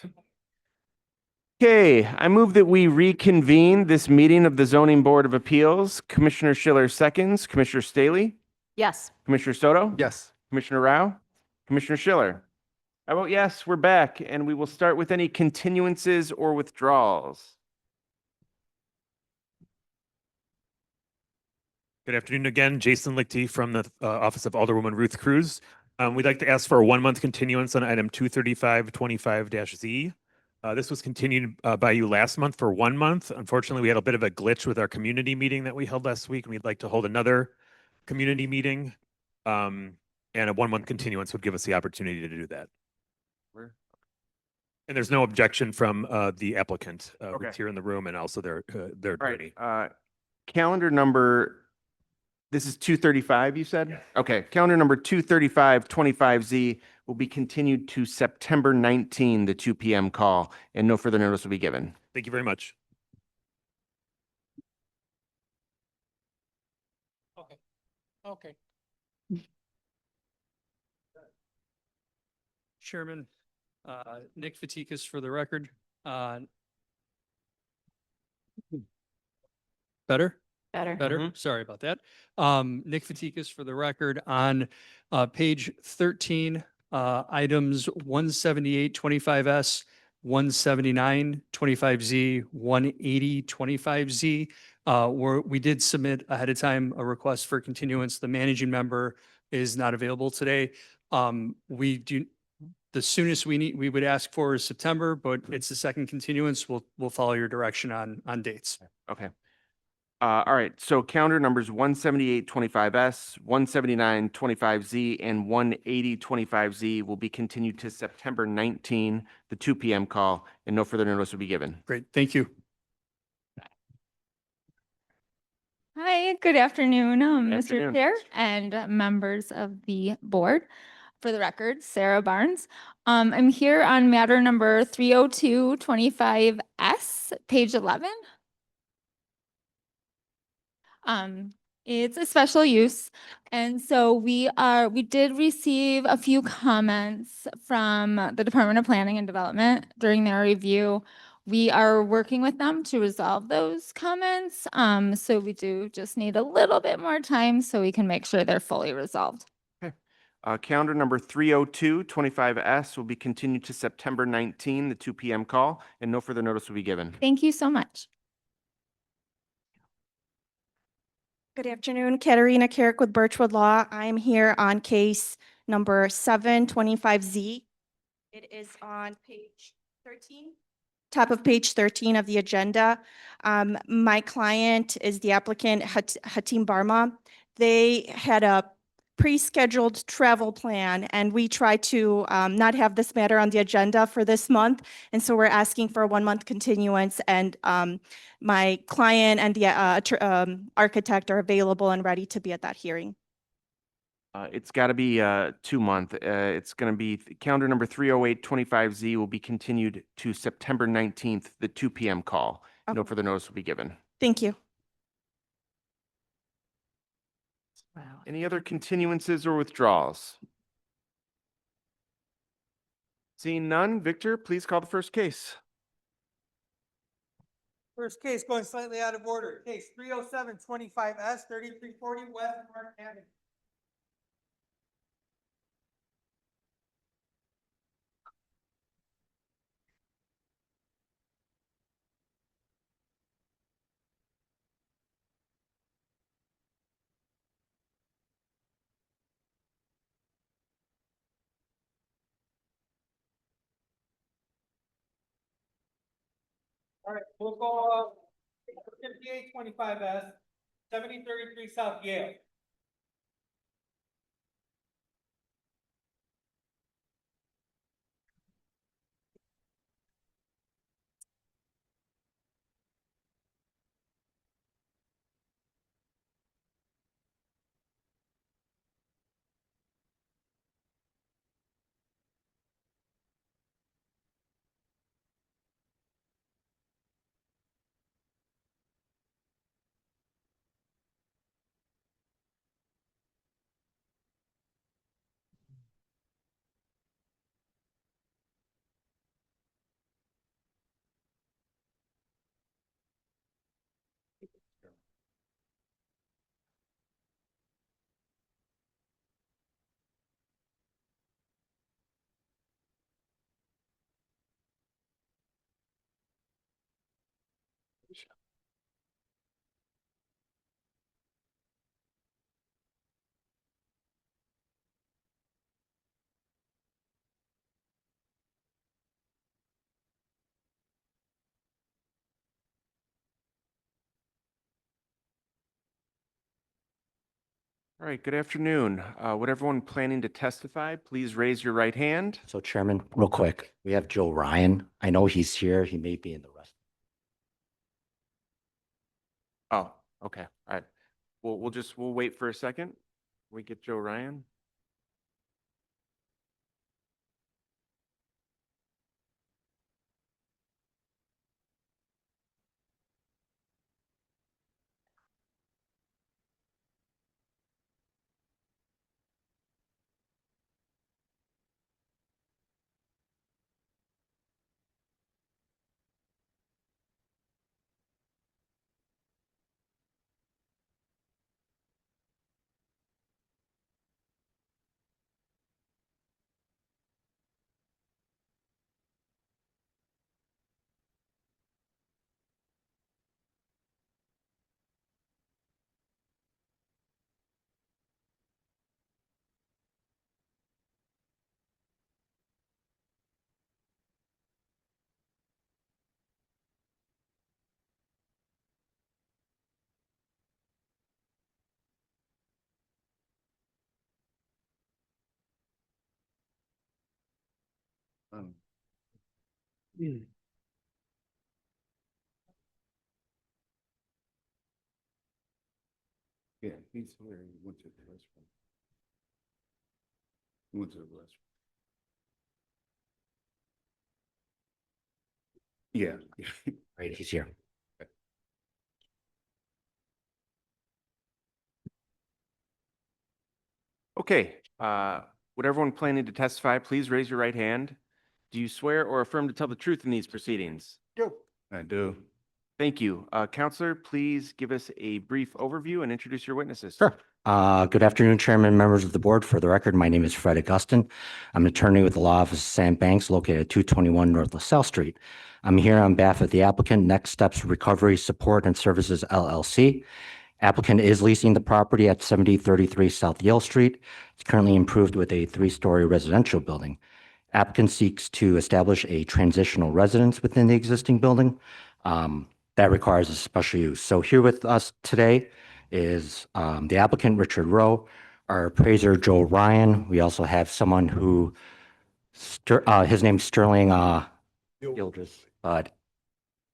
right. Okay, I move that we reconvene this meeting of the Zoning Board of Appeals. Commissioner Schiller seconds, Commissioner Staley, Yes. Commissioner Soto? Yes. Commissioner Rao? Commissioner Schiller? I vote yes, we're back, and we will start with any continuances or withdrawals. Good afternoon again. Jason Lichty from the Office of Alderwoman Ruth Cruz. We'd like to ask for a 1-month continuance on item 23525-Z. This was continued by you last month for 1 month. Unfortunately, we had a bit of a glitch with our community meeting that we held last week, and we'd like to hold another community meeting. And a 1-month continuance would give us the opportunity to do that. And there's no objection from the applicant Okay. here in the room and also their All attorney. right, calendar number, this is 235, you said? Yes. Okay, calendar number 23525Z will be continued to September 19, the 2 p.m. call, and no further notice will be given. Thank you very much. Okay. Chairman, Nick Fatikas for the record. Better? Better. Better? Sorry about that. Nick Fatikas for the record on page 13, items 17825S, 17925Z, 18025Z. We did submit ahead of time a request for continuance. The managing member is not available today. The soonest we would ask for is September, but it's the second continuance. We'll follow your direction on dates. Okay. All right, so calendar numbers 17825S, 17925Z, and 18025Z will be continued to September 19, the 2 p.m. call, and no further notice will be given. Great, thank you. Hi, good afternoon, Mr. afternoon. Chair and members of the board. For the record, Sarah Barnes. I'm here on matter number 30225S, page 11. It's a special use. And so we did receive a few comments from the Department of Planning and Development during their review. We are working with them to resolve those comments. So we do just need a little bit more time so we can make sure they're fully resolved. Calendar number 30225S will be continued to September 19, the 2 p.m. call, and no further notice will be given. Thank you so much. Good afternoon, Katerina Carrick with Birchwood Law. I'm here on case number 725Z. It is on page 13, top of page 13 of the agenda. My client is the applicant Hatim Barma. They had a pre-scheduled travel plan, and we tried to not have this matter on the agenda for this month. And so we're asking for a 1-month continuance, and my client and the architect are available and ready to be at that hearing. It's got to be 2-month. It's going to be calendar number 30825Z will be continued to September 19th, the 2 p.m. call. No Okay. further notice will be given. Thank you. Wow. Any other continuances or withdrawals? Seeing none, Victor, please call the first case. First case going slightly out of order. Case 30725S, 3340 West Mark Avenue. All right, we'll go 5825S, 7033 South Yale. All right, good afternoon. Would everyone planning to testify, please raise your right hand? So Chairman, real quick, we have Joe Ryan. I know he's here. He may be in the rest. Oh, okay, all right. We'll wait for a second. We get Joe Ryan. Yeah, he's here. He went to the restroom. He went to the restroom. Yeah. Right, he's here. Okay, would everyone planning to testify, please raise your right hand? Do you swear or affirm to tell the truth in these proceedings? I do. Thank you. Counselor, please give us a brief overview and introduce your witnesses. Sure. Good afternoon, Chairman, members of the board. For the record, my name is Fred Augustin. I'm an attorney with the law office of Sam Banks located at 221 North LaSalle Street. I'm here on behalf of the applicant, Next Steps Recovery Support and Services LLC. Applicant is leasing the property at 7033 South Yale Street. It's currently improved with a 3-story residential building. Applicant seeks to establish a transitional residence within the existing building. That requires a special use. So here with us today is the applicant, Richard Rowe, our appraiser, Joe Ryan. We also have someone who, his name's Sterling Gildress, but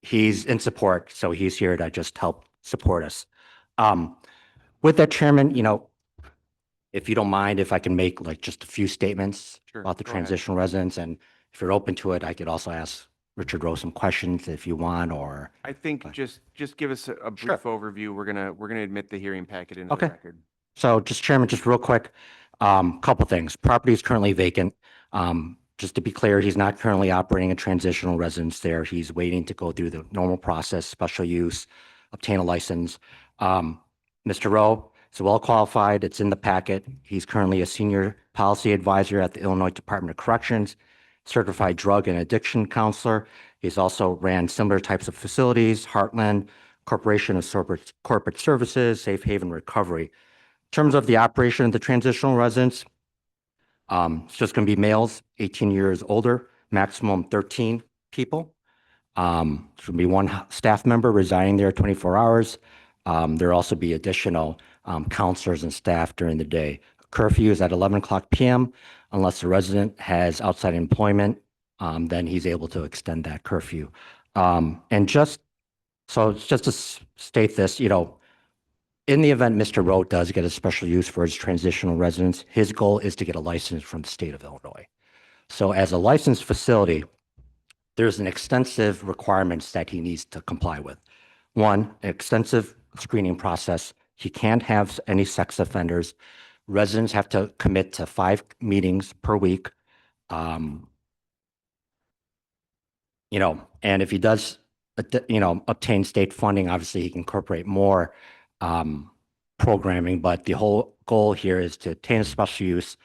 he's in support, so he's here to just help support us. With that, Chairman, if you don't mind, if I can make like just a few statements Sure, about the go ahead. transitional residence, and if you're open to it, I could also ask Richard Rowe some questions if you want, or. I think Fine. just give us a Sure. brief overview. We're gonna admit the hearing packet into the Okay. record. So just Chairman, just real quick, couple things. Property is currently vacant. Just to be clear, he's not currently operating a transitional residence there. He's waiting to go through the normal process, special use, obtain a license. Mr. Rowe is well qualified. It's in the packet. He's currently a senior policy advisor at the Illinois Department of Corrections, certified drug and addiction counselor. He's also ran similar types of facilities, Heartland Corporation of Corporate Services, Safe Haven Recovery. In terms of the operation of the transitional residence, it's just going to be males, 18 years older, maximum 13 people. There's going to be one staff member residing there 24 hours. There'll also be additional counselors and staff during the day. Curfew is at 11 o'clock p.m. Unless the resident has outside employment, then he's able to extend that curfew. And just to state this, in the event Mr. Rowe does get a special use for his transitional residence, his goal is to get a license from the state of Illinois. So as a licensed facility, there's an extensive requirements that he needs to comply with. One, an extensive screening process. He can't have any sex offenders. Residents have to commit to 5 meetings per week. And if he does, obtain state funding, obviously he can incorporate more programming, but the whole goal here is to obtain a special use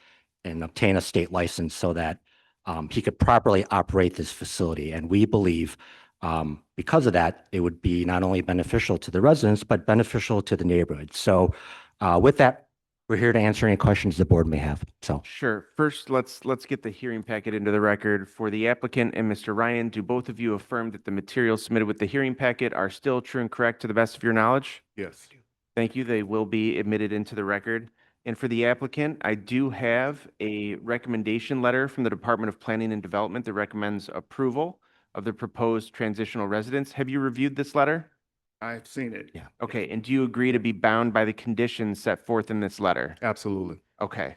and obtain a state license so that he could properly operate this facility. And we believe because of that, it would be not only beneficial to the residents, but beneficial to the neighborhood. So with that, we're here to answer any questions the board may have. So Sure. First, let's get the hearing packet into the record. For the applicant and Mr. Ryan, do both of you affirm that the materials submitted with the hearing packet are still true and correct to the best of your knowledge? Yes. Thank you. They will be admitted into the record. And for the applicant, I do have a recommendation letter from the Department of Planning and Development that recommends approval of the proposed transitional residence. Have you reviewed this letter? I've seen it. Yeah. Okay, and do you agree to be bound by the conditions set forth in this letter? Absolutely. Okay.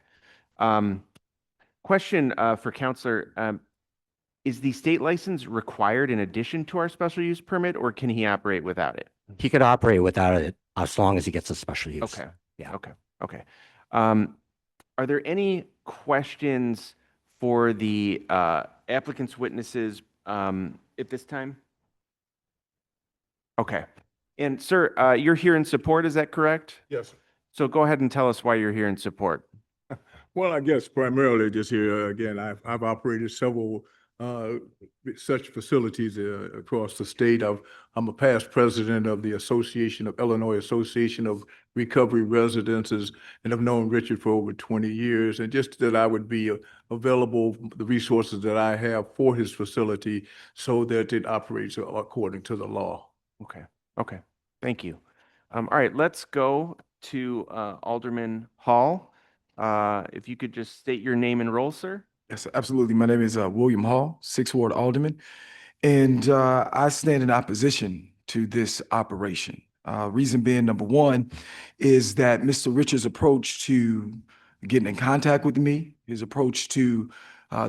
Question for Counselor. Is the state license required in addition to our special use permit, or can he operate without it? He could operate without it as long as he gets a special use. Okay. Yeah. Okay. Are there any questions for the applicant's witnesses at this time? Okay. And sir, you're here in support, is that correct? Yes. So go ahead and tell us why you're here in support. Well, I guess primarily just here, again, I've operated several such facilities across the state. I'm a past president of the Illinois Association of Recovery Residences, and I've known Richard for over 20 years. And just that I would be available, the resources that I have for his facility so that it operates according to the law. Okay. Thank you. All right, let's go to Alderman Hall. If you could just state your name and role, sir. Yes, absolutely. My name is William Hall, 6th Ward Alderman, and I stand in opposition to this operation. Reason being, number one, is that Mr. Richards' approach to getting in contact with me, his approach to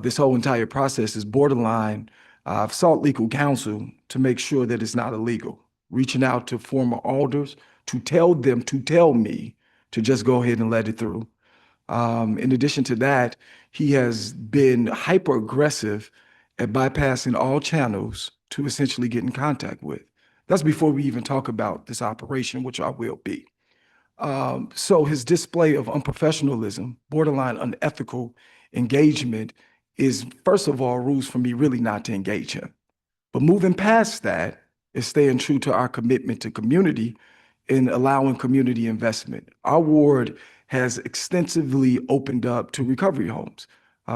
this whole entire process is borderline. I've sought legal counsel to make sure that it's not illegal. Reaching out to former alders to tell them to tell me to just go ahead and let it through. In addition to that, he has been hyper aggressive at bypassing all channels to essentially get in contact with. That's before we even talk about this operation, which I will be. So his display of unprofessionalism, borderline unethical engagement is, first of all, rules for me really not to engage him. But moving past that is staying true to our commitment to community and allowing community investment. Our ward has extensively opened up to recovery homes.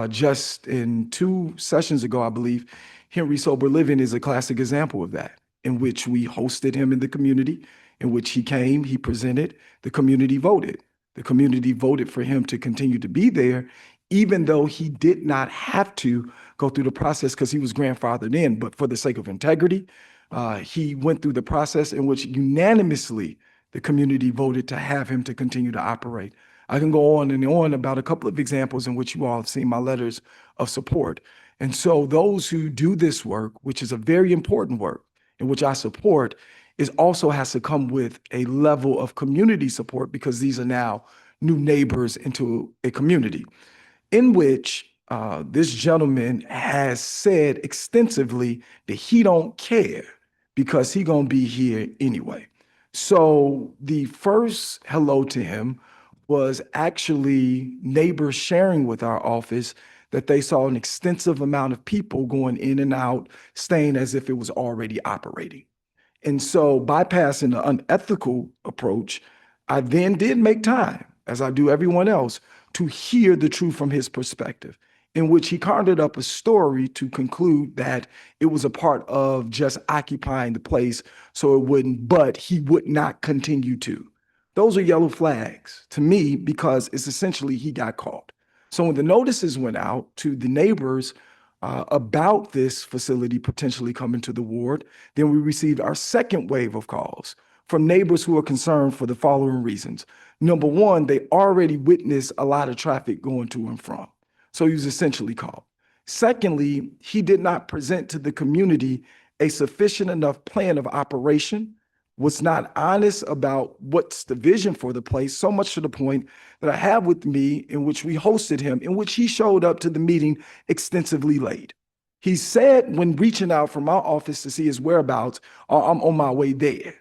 Just in 2 sessions ago, I believe, Henry Sober Living is a classic example of that, in which we hosted him in the community, in which he came, he presented, the community voted. The community voted for him to continue to be there, even though he did not have to go through the process because he was grandfathered in. But for the sake of integrity, he went through the process in which unanimously the community voted to have him to continue to operate. I can go on and on about a couple of examples in which you all have seen my letters of support. And so those who do this work, which is a very important work, in which I support, is also has to come with a level of community support because these are now new neighbors into a community in which this gentleman has said extensively that he don't care because he gonna be here anyway. So the first hello to him was actually neighbors sharing with our office that they saw an extensive amount of people going in and out, staying as if it was already operating. And so bypassing the unethical approach, I then did make time, as I do everyone else, to hear the truth from his perspective, in which he conjured up a story to conclude that it was a part of just occupying the place so it wouldn't, but he would not continue to. Those are yellow flags to me because it's essentially he got caught. So when the notices went out to the neighbors about this facility potentially coming to the ward, then we received our second wave of calls from neighbors who are concerned for the following reasons. Number one, they already witnessed a lot of traffic going to and from. So he was essentially caught. Secondly, he did not present to the community a sufficient enough plan of operation, was not honest about what's the vision for the place, so much to the point that I have with me in which we hosted him, in which he showed up to the meeting extensively late. He said when reaching out from our office to see his whereabouts, I'm on my way there.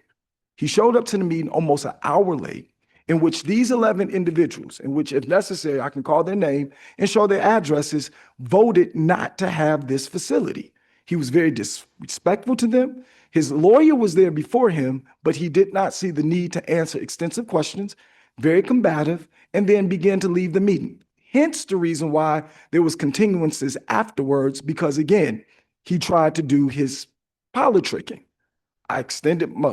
He showed up to the meeting almost an hour late, in which these 11 individuals, in which if necessary, I can call their name and show their addresses, voted not to have this facility. He was very disrespectful to them. His lawyer was there before him, but he did not see the need to answer extensive questions, very combative, and then began to leave the meeting. Hence the reason why there was continuances afterwards, because again, he tried to do his politicking. I extended my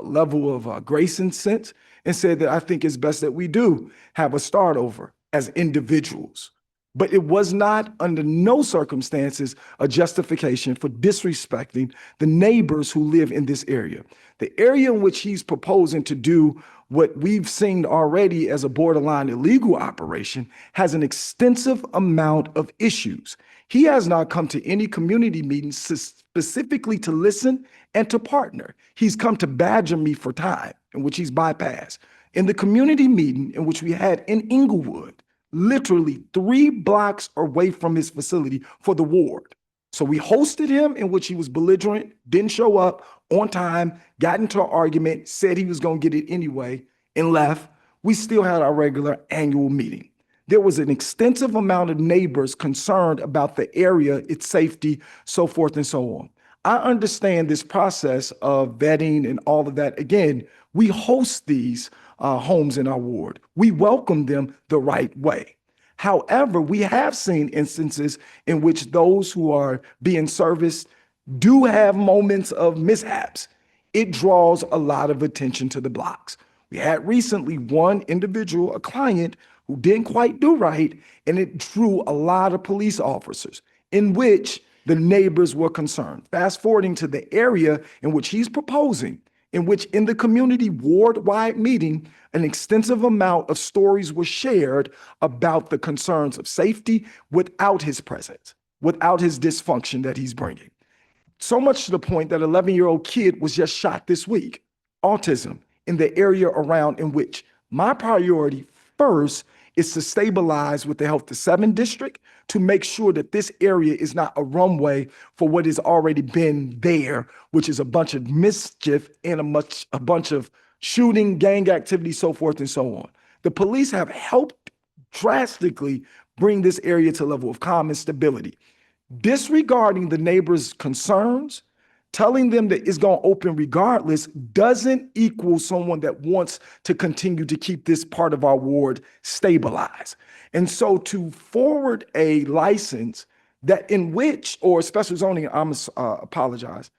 level of grace and sense and said that I think it's best that we do have a start over as individuals. But it was not under no circumstances a justification for disrespecting the neighbors who live in this area. The area in which he's proposing to do what we've seen already as a borderline illegal operation has an extensive amount of issues. He has not come to any community meetings specifically to listen and to partner. He's come to badger me for time, in which he's bypassed. In the community meeting in which we had in Inglewood, literally 3 blocks away from his facility for the ward. So we hosted him, in which he was belligerent, didn't show up on time, got into an argument, said he was going to get it anyway, and left. We still had our regular annual meeting. There was an extensive amount of neighbors concerned about the area, its safety, so forth and so on. I understand this process of vetting and all of that. Again, we host these homes in our ward. We welcome them the right way. However, we have seen instances in which those who are being serviced do have moments of mishaps. It draws a lot of attention to the blocks. We had recently one individual, a client, who didn't quite do right, and it drew a lot of police officers, in which the neighbors were concerned. Fast forwarding to the area in which he's proposing, in which in the community ward-wide meeting, an extensive amount of stories were shared about the concerns of safety without his presence, without his dysfunction that he's bringing. So much to the point that an 11-year-old kid was just shot this week, autism, in the area around in which my priority first is to stabilize with the Health to 7 district to make sure that this area is not a runway for what has already been there, which is a bunch of mischief and a bunch of shooting, gang activity, so forth and so on. The police have helped drastically bring this area to a level of calm and stability. Disregarding the neighbors' concerns, telling them that it's going to open regardless doesn't equal someone that wants to continue to keep this part of our ward stabilized. And so to forward a license that in which, or special zoning, I must apologize,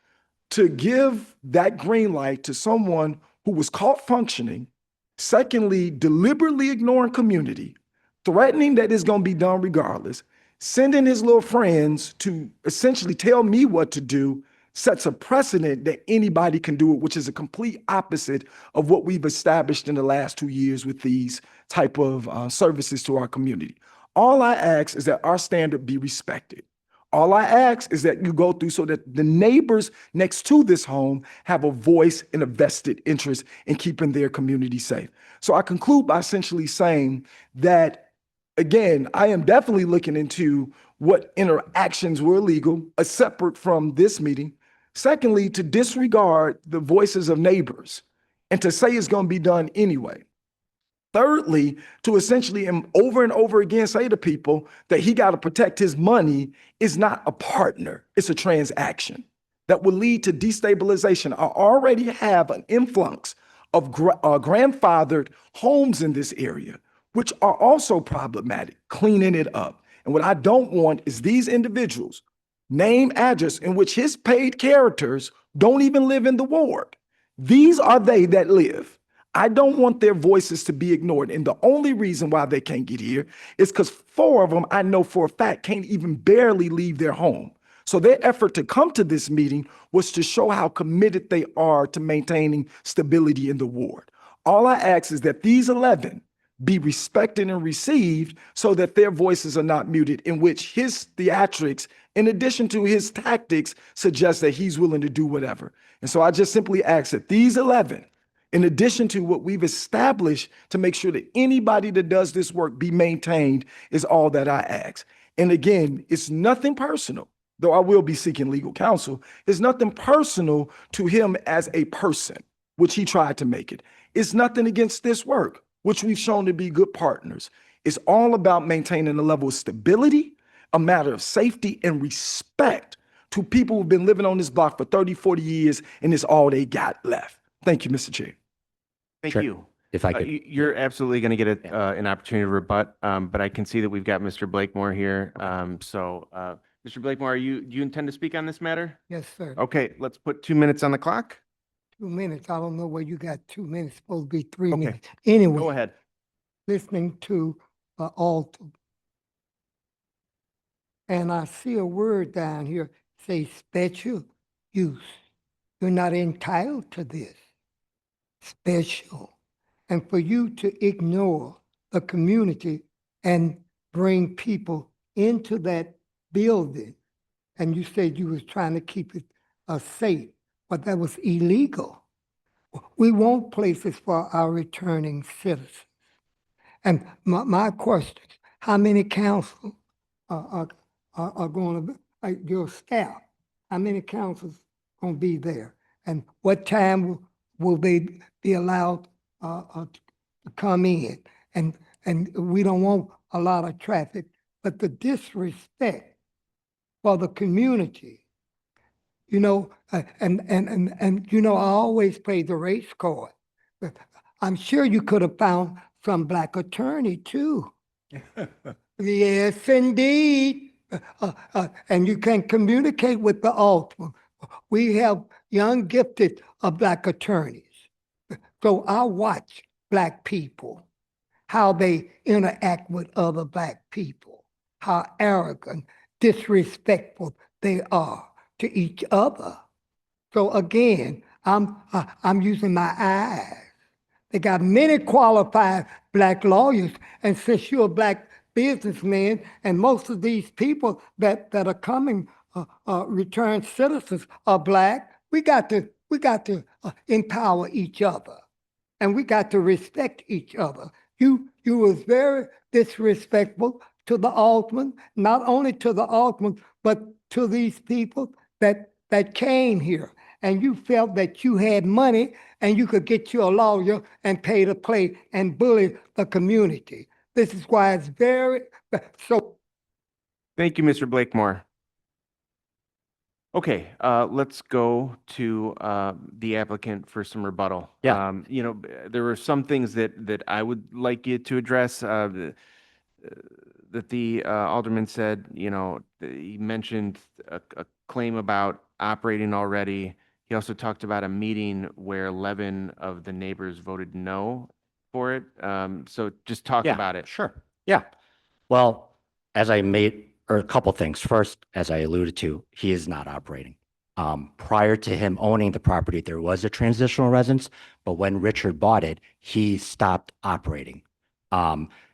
to give that green light to someone who was caught functioning, secondly, deliberately ignoring community, threatening that it's going to be done regardless, sending his little friends to essentially tell me what to do, sets a precedent that anybody can do it, which is a complete opposite of what we've established in the last 2 years with these type of services to our community. All I ask is that our standard be respected. All I ask is that you go through so that the neighbors next to this home have a voice and a vested interest in keeping their community safe. So I conclude by essentially saying that, again, I am definitely looking into what interactions were illegal, separate from this meeting. Secondly, to disregard the voices of neighbors and to say it's going to be done anyway. Thirdly, to essentially over and over again say to people that he got to protect his money is not a partner, it's a transaction that will lead to destabilization. I already have an influx of grandfathered homes in this area, which are also problematic, cleaning it up. And what I don't want is these individuals, name, address, in which his paid characters don't even live in the ward. These are they that live. I don't want their voices to be ignored. And the only reason why they can't get here is because 4 of them, I know for a fact, can't even barely leave their home. So their effort to come to this meeting was to show how committed they are to maintaining stability in the ward. All I ask is that these 11 be respected and received so that their voices are not muted, in which his theatrics, in addition to his tactics, suggest that he's willing to do whatever. And so I just simply ask that these 11, in addition to what we've established to make sure that anybody that does this work be maintained, is all that I ask. And again, it's nothing personal, though I will be seeking legal counsel. It's nothing personal to him as a person, which he tried to make it. It's nothing against this work, which we've shown to be good partners. It's all about maintaining a level of stability, a matter of safety and respect to people who've been living on this block for 30, 40 years, and it's all they got left. Thank you, Mr. Chair. Thank Sure. you. If I could, You're absolutely going to get an opportunity to rebut, but I can see that we've got Mr. Blakemore here. Mr. Blakemore, do you intend to speak on this matter? Yes, sir. Okay, let's put 2 minutes on the clock. 2 minutes. I don't know where you got 2 minutes, supposed to be 3 minutes. Okay, go Anyway, ahead. listening to Alter. And I see a word down here, say special use. You're not entitled to this. Special. And for you to ignore the community and bring people into that building, and you said you was trying to keep it safe, but that was illegal. We want places for our returning citizens. And my question, how many council are going to, your staff, how many councils going to be there? And what time will they be allowed to come in? And we don't want a lot of traffic, but the disrespect for the community, you know, and you know, I always play the race card. But I'm sure you could have found some black attorney too. Yes, indeed. And you can communicate with the alderman. We have young, gifted black attorneys. So I watch black people, how they interact with other black people, how arrogant, disrespectful they are to each other. So again, I'm using my eyes. They got many qualified black lawyers, and since you're a black businessman, and most of these people that are coming, returned citizens are black, we got to empower each other, and we got to respect each other. You was very disrespectful to the alderman, not only to the alderman, but to these people that came here, and you felt that you had money and you could get you a lawyer and pay to play and bully the community. This is why it's very, so. Thank you, Mr. Blakemore. Okay, let's go to the applicant for some rebuttal. Yeah. You know, there were some things that I would like you to address. That the alderman said, you know, he mentioned a claim about operating already. He also talked about a meeting where 11 of the neighbors voted no for it. So just talk Yeah, about it. Sure. Yeah. Well, a couple things. First, as I alluded to, he is not operating. Prior to him owning the property, there was a transitional residence, but when Richard bought it, he stopped operating.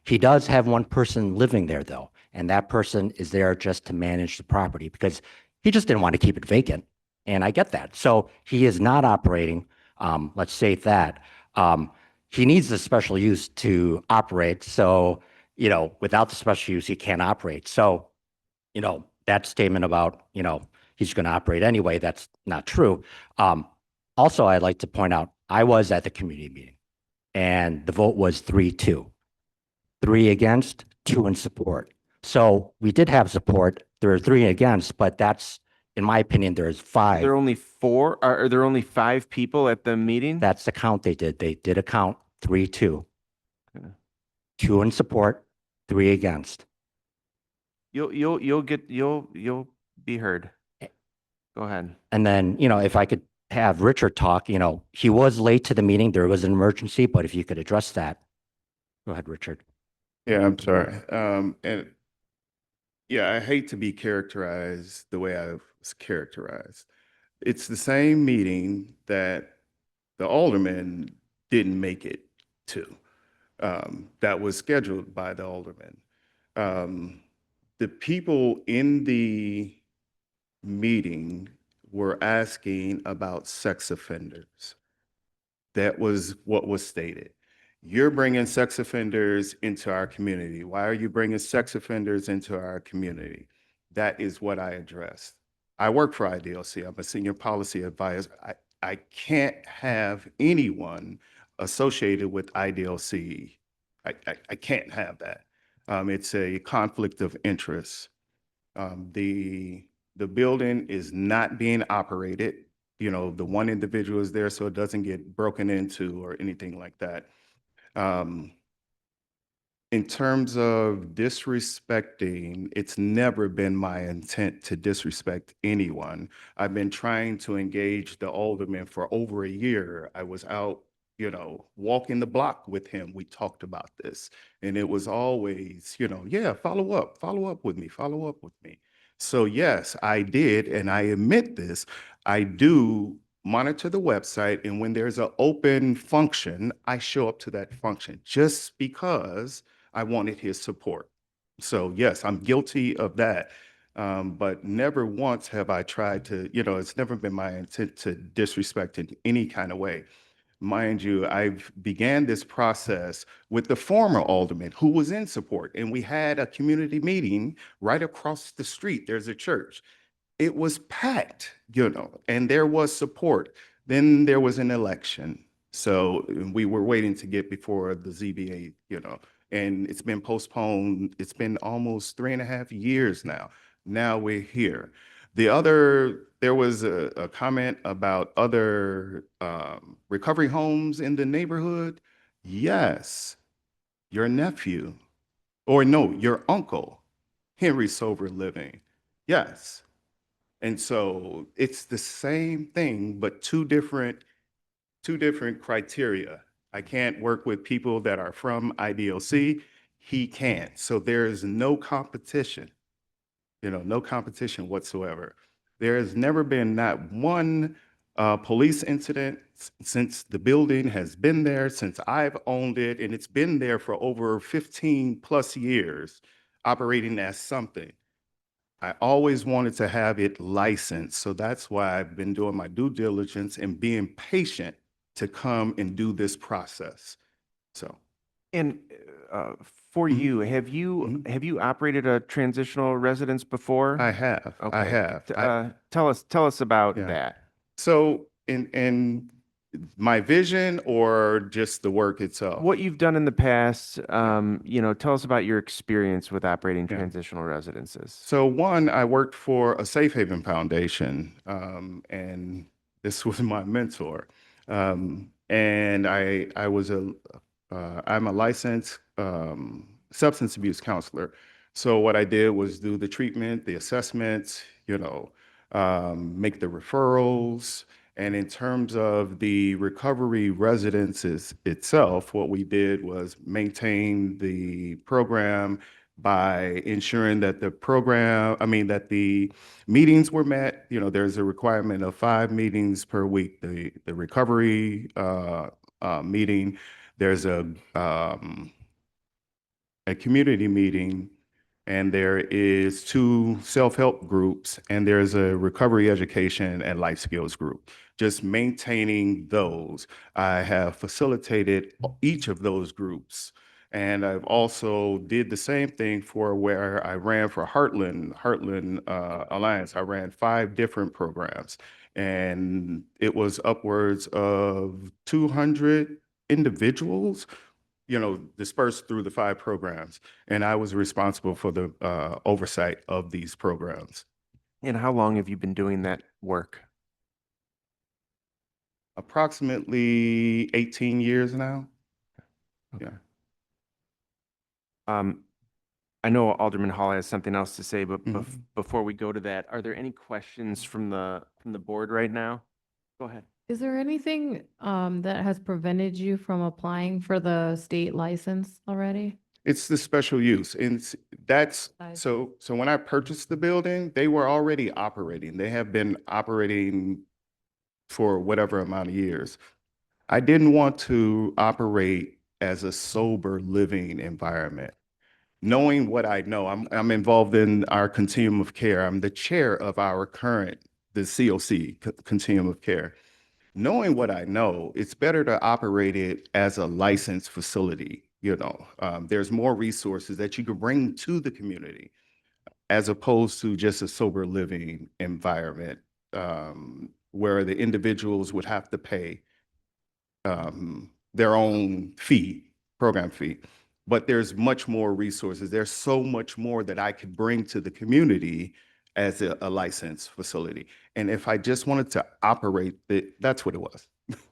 He does have one person living there though, and that person is there just to manage the property because he just didn't want to keep it vacant. And I get that. So he is not operating. Let's say that. He needs the special use to operate. So, you know, without the special use, he can't operate. So, you know, that statement about, you know, he's going to operate anyway, that's not true. Also, I'd like to point out, I was at the community meeting and the vote was 3-2. 3 against, 2 in support. So we did have support. There are 3 against, but that's, in my opinion, there's 5. There are only 4, are there only 5 people at the meeting? That's the count they did. They did a count 3-2. Okay. 2 in support, 3 against. You'll be heard. Go ahead. And then, you know, if I could have Richard talk, you know, he was late to the meeting. There was an emergency, but if you could address that. Go ahead, Richard. Yeah, I'm sorry. And yeah, I hate to be characterized the way I was characterized. It's the same meeting that the alderman didn't make it to. That was scheduled by the alderman. The people in the meeting were asking about sex offenders. That was what was stated. You're bringing sex offenders into our community. Why are you bringing sex offenders into our community? That is what I addressed. I work for IDLC. I'm a senior policy advisor. I can't have anyone associated with IDLC. I can't have that. It's a conflict of interest. The building is not being operated. You know, the one individual is there so it doesn't get broken into or anything like that. In terms of disrespecting, it's never been my intent to disrespect anyone. I've been trying to engage the alderman for over a year. I was out, walking the block with him. We talked about this. And it was always, yeah, follow up with me, follow up with me. So yes, I did, and I admit this, I do monitor the website, and when there's an open function, I show up to that function just because I wanted his support. So yes, I'm guilty of that. But never once have I tried to, it's never been my intent to disrespect in any kind of way. Mind you, I've began this process with the former alderman who was in support, and we had a community meeting right across the street. There's a church. It was packed, and there was support. Then there was an election. So we were waiting to get before the ZBA, and it's been postponed. It's been almost 3.5 years now. Now we're here. There was a comment about other recovery homes in the neighborhood. Yes, your nephew, or no, your uncle, Henry Sober Living. Yes. And so it's the same thing, but two different criteria. I can't work with people that are from IDOC. He can't. So there is no competition, no competition whatsoever. There has never been not one police incident since the building has been there, since I've owned it, and it's been there for over 15 plus years, operating as something. I always wanted to have it licensed. So that's why I've been doing my due diligence and being patient to come and do this process. So. And for Mhm. you, have you operated a transitional residence before? I have. I Okay. have. Tell us about Yeah. that. So in my vision or just the work itself? What you've done in the past, tell us about your experience with operating Yeah. transitional residences. So one, I worked for a Safe Haven Foundation, and this was my mentor. And I'm a licensed substance abuse counselor. So what I did was do the treatment, the assessments, make the referrals. And in terms of the recovery residences itself, what we did was maintain the program by ensuring that that the meetings were met. There's a requirement of 5 meetings per week. The recovery meeting, there's a community meeting, and there is 2 self-help groups, and there's a recovery education and life skills group. Just maintaining those. I have facilitated each of those groups. And I've also did the same thing for where I ran for Heartland Alliance. I ran 5 different programs, and it was upwards of 200 individuals, dispersed through the 5 programs. And I was responsible for the oversight of these programs. And how long have you been doing that work? Approximately 18 years now. Yeah. I know Alderman Hall has something else to say, but Mhm. before we go to that, are there any questions from the board right now? Go ahead. Is there anything that has prevented you from applying for the state license already? It's the special use, and that's, Nice. so when I purchased the building, they were already operating. They have been operating for whatever amount of years. I didn't want to operate as a sober living environment. Knowing what I know, I'm involved in our continuum of care. I'm the chair of the COC, Continuum of Care. Knowing what I know, it's better to operate it as a licensed facility. There's more resources that you can bring to the community as opposed to just a sober living environment, where the individuals would have to pay their own program fee. But there's much more resources. There's so much more that I could bring to the community as a licensed facility. And if I just wanted to operate it, that's what it was.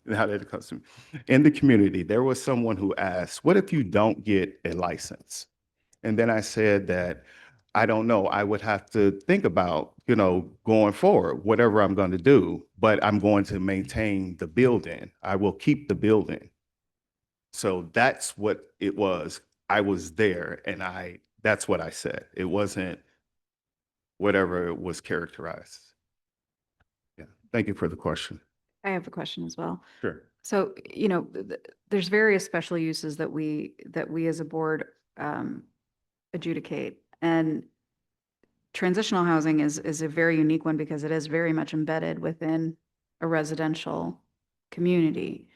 now that it comes to me, in the community, there was someone who asked, what if you don't get a license? And then I said that, I don't know, I would have to think about, going forward, whatever I'm going to do, but I'm going to maintain the building. I will keep the building. So that's what it was. I was there and that's what I said. It wasn't whatever it was characterized. Yeah. Thank you for the question. I have a question as well. Sure. So, there's various special uses that we as a board adjudicate. And transitional housing is a very unique one because it is very much embedded within a residential community.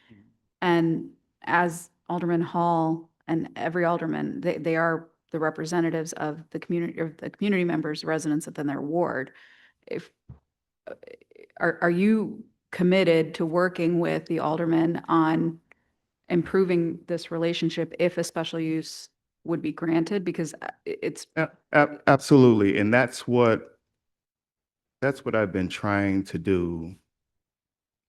And as Alderman Hall and every alderman, they are the representatives of the community, or the community members, residents within their ward. Are you committed to working with the aldermen on improving this relationship if a special use would be granted? Because it's Absolutely. And that's what I've been trying to do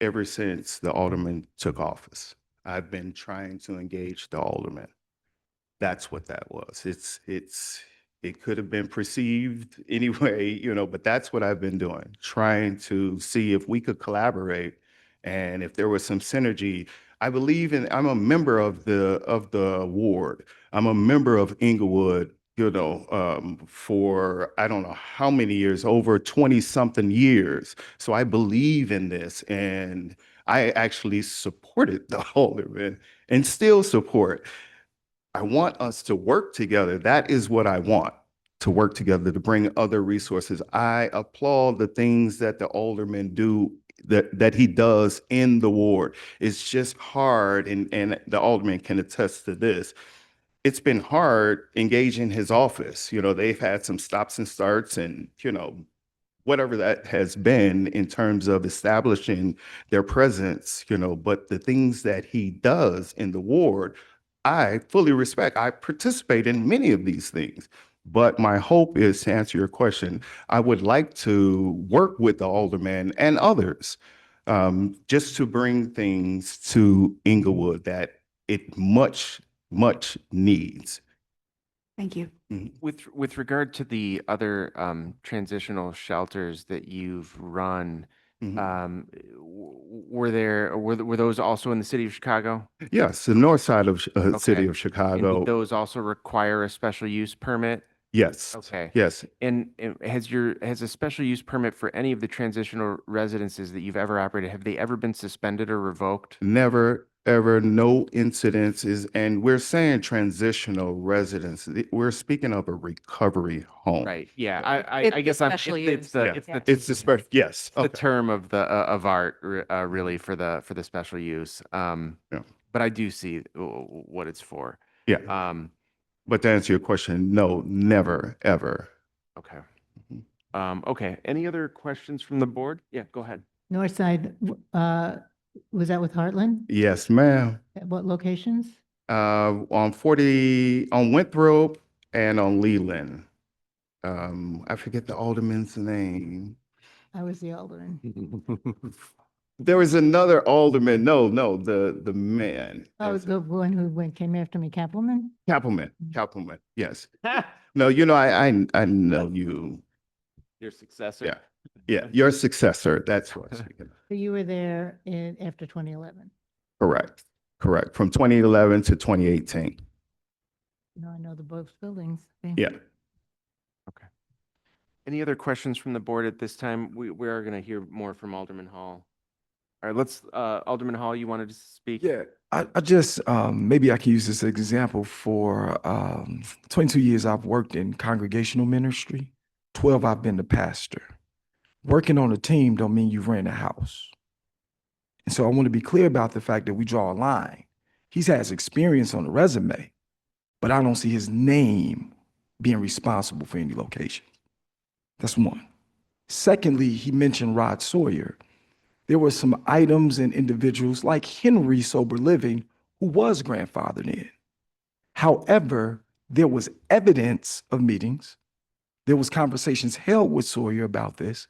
ever since the alderman took office. I've been trying to engage the alderman. That's what that was. It could have been perceived anyway, but that's what I've been doing, trying to see if we could collaborate and if there was some synergy. I'm a member of the ward. I'm a member of Inglewood, for I don't know how many years, over 20-something years. So I believe in this, and I actually supported the alderman and still support. I want us to work together. That is what I want, to work together, to bring other resources. I applaud the things that the alderman do, that he does in the ward. It's just hard, and the alderman can attest to this. It's been hard engaging his office. They've had some stops and starts and, whatever that has been in terms of establishing their presence, but the things that he does in the ward, I fully respect. I participate in many of these things. But my hope is, to answer your question, I would like to work with the alderman and others just to bring things to Inglewood that it much needs. Thank you. With regard to the other transitional shelters that you've run, were those also in the city of Chicago? Yes, the north side of city Okay. of And Chicago. did those also require a special use permit? Yes. Okay. Yes. And has a special use permit for any of the transitional residences that you've ever operated, have they ever been suspended or revoked? Never, ever, no incidences. And we're saying transitional residence. We're speaking of a recovery home. Right, yeah, It's I the guess special use. Yeah. it's It's the special, yes. the Okay. term of art, really, for the special use. But I do see what it's for. Yeah. But to answer your question, no, never, ever. Okay. Okay, any other questions from the board? Yeah, go ahead. North side, was that with Heartland? Yes, ma'am. At what locations? On Winthrop and on Leland. I forget the alderman's name. I was the alderman. There was another alderman. No, the man. Oh, the one who came after me, Kappelman? Kappelman, yes. No, I know you. Your successor? Yeah. Yeah, your successor. That's what I'm speaking of. So you were there after 2011? Correct. From 2011 to 2018. No, I know the both buildings. Okay. Yeah. Okay. Any other questions from the board at this time? We are going to hear more from Alderman Hall. All right, let's, Alderman Hall, you wanted to speak? Yeah, I just, maybe I can use this example for 22 years I've worked in congregational ministry. 12 I've been the pastor. Working on a team don't mean you rent a house. And so I want to be clear about the fact that we draw a line. He has experience on the resume, but I don't see his name being responsible for any location. That's one. Secondly, he mentioned Rod Sawyer. There were some items and individuals like Henry Sober Living who was grandfathered in. However, there was evidence of meetings. There was conversations held with Sawyer about this,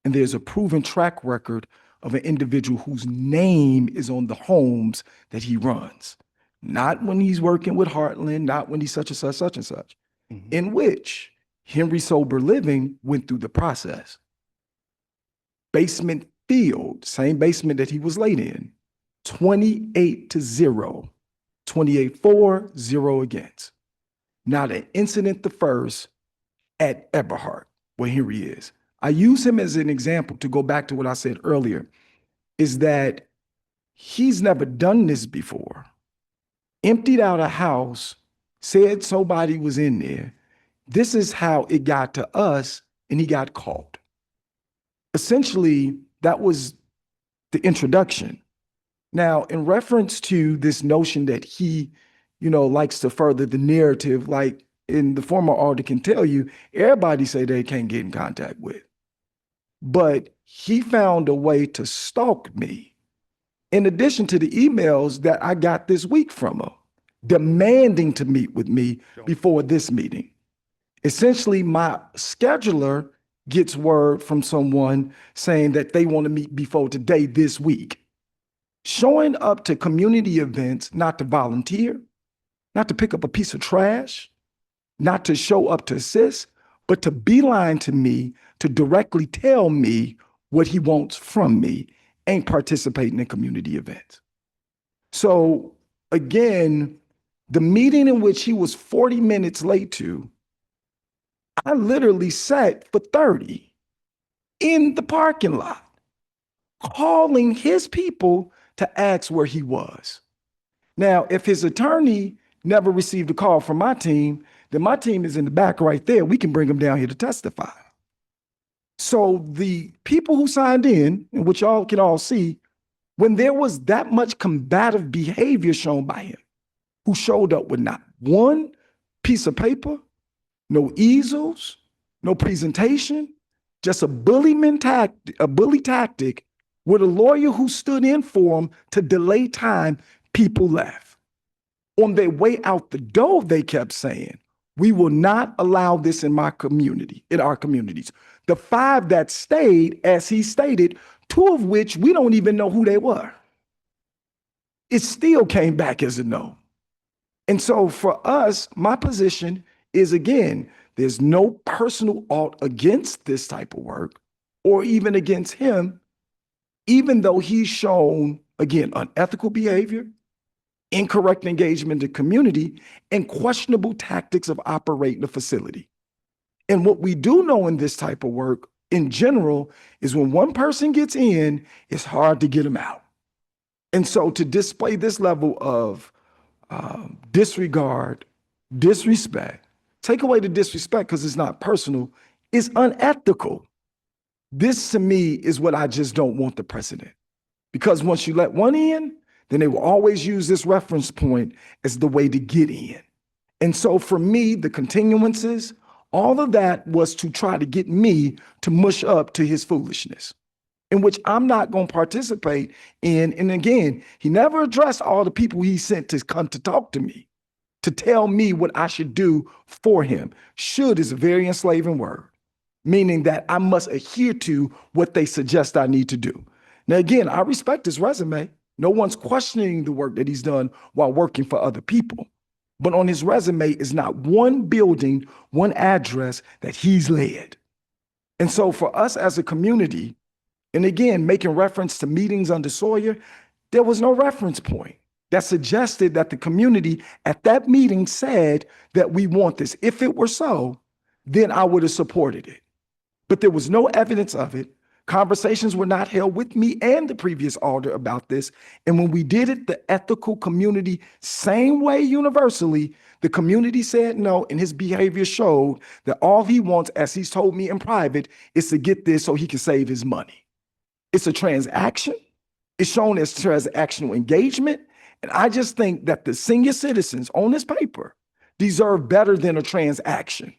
and there's a proven track record of an individual whose name is on the homes that he runs. Not when he's working with Heartland, not when he's such and such, in which Henry Sober Living went through the process. Basement field, same basement that he was laid in, 28-0, 28-4, 0 against. Not an incident the first at Eberhard, where Henry is. I use him as an example to go back to what I said earlier, is that he's never done this before. Emptied out a house, said somebody was in there. This is how it got to us, and he got caught. Essentially, that was the introduction. Now, in reference to this notion that he, likes to further the narrative, like in the former alder can tell you, everybody say they can't get in contact with. But he found a way to stalk me, in addition to the emails that I got this week from him, demanding to meet with me before this meeting. Essentially, my scheduler gets word from someone saying that they want to meet before today, this week. Showing up to community events, not to volunteer, not to pick up a piece of trash, not to show up to assist, but to beeline to me to directly tell me what he wants from me, ain't participating in community events. So again, the meeting in which he was 40 minutes late to, I literally sat for 30 in the parking lot, calling his people to ask where he was. Now, if his attorney never received a call from my team, then my team is in the back right there. We can bring him down here to testify. So the people who signed in, and which y'all can all see, when there was that much combative behavior shown by him, who showed up with not one piece of paper, no easels, no presentation, just a bully tactic with a lawyer who stood in for him to delay time, people left. On their way out the door, they kept saying, we will not allow this in my community, in our communities. The 5 that stayed, as he stated, 2 of which we don't even know who they were. It still came back as a no. And so for us, my position is, again, there's no personal ought against this type of work or even against him, even though he's shown, again, unethical behavior, incorrect engagement in the community, and questionable tactics of operating the facility. And what we do know in this type of work in general is when one person gets in, it's hard to get them out. And so to display this level of disregard, disrespect, take away the disrespect because it's not personal, is unethical. This to me is what I just don't want the precedent. Because once you let one in, then they will always use this reference point as the way to get in. And so for me, the continuances, all of that was to try to get me to mush up to his foolishness, in which I'm not going to participate in. And again, he never addressed all the people he sent to come to talk to me, to tell me what I should do for him. Should is a very enslaving word, meaning that I must adhere to what they suggest I need to do. Now, again, I respect his resume. No one's questioning the work that he's done while working for other people. But on his resume is not one building, one address that he's led. And so for us as a community, and again, making reference to meetings under Sawyer, there was no reference point that suggested that the community at that meeting said that we want this. If it were so, then I would have supported it. But there was no evidence of it. Conversations were not held with me and the previous alder about this. And when we did it, the ethical community, same way universally, the community said no, and his behavior showed that all he wants, as he's told me in private, is to get this so he can save his money. It's a transaction. It's shown as transactional engagement. And I just think that the senior citizens on this paper deserve better than a transaction.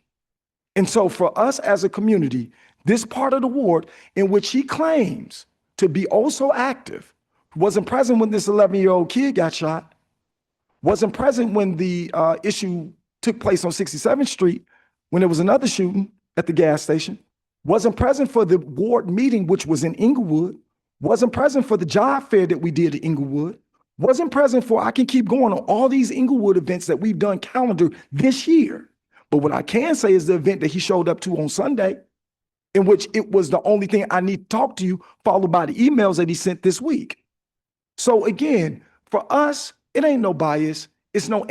And so for us as a community, this part of the ward in which he claims to be also active, wasn't present when this 11-year-old kid got shot, wasn't present when the issue took place on 67th Street, when there was another shooting at the gas station, wasn't present for the ward meeting, which was in Inglewood, wasn't present for the job fair that we did at Inglewood, wasn't present for, I can keep going on all these Inglewood events that we've done calendar this year. But what I can say is the event that he showed up to on Sunday, in which it was the only thing I need to talk to you, followed by the emails that he sent this week. So again, for us, it ain't no bias. It's no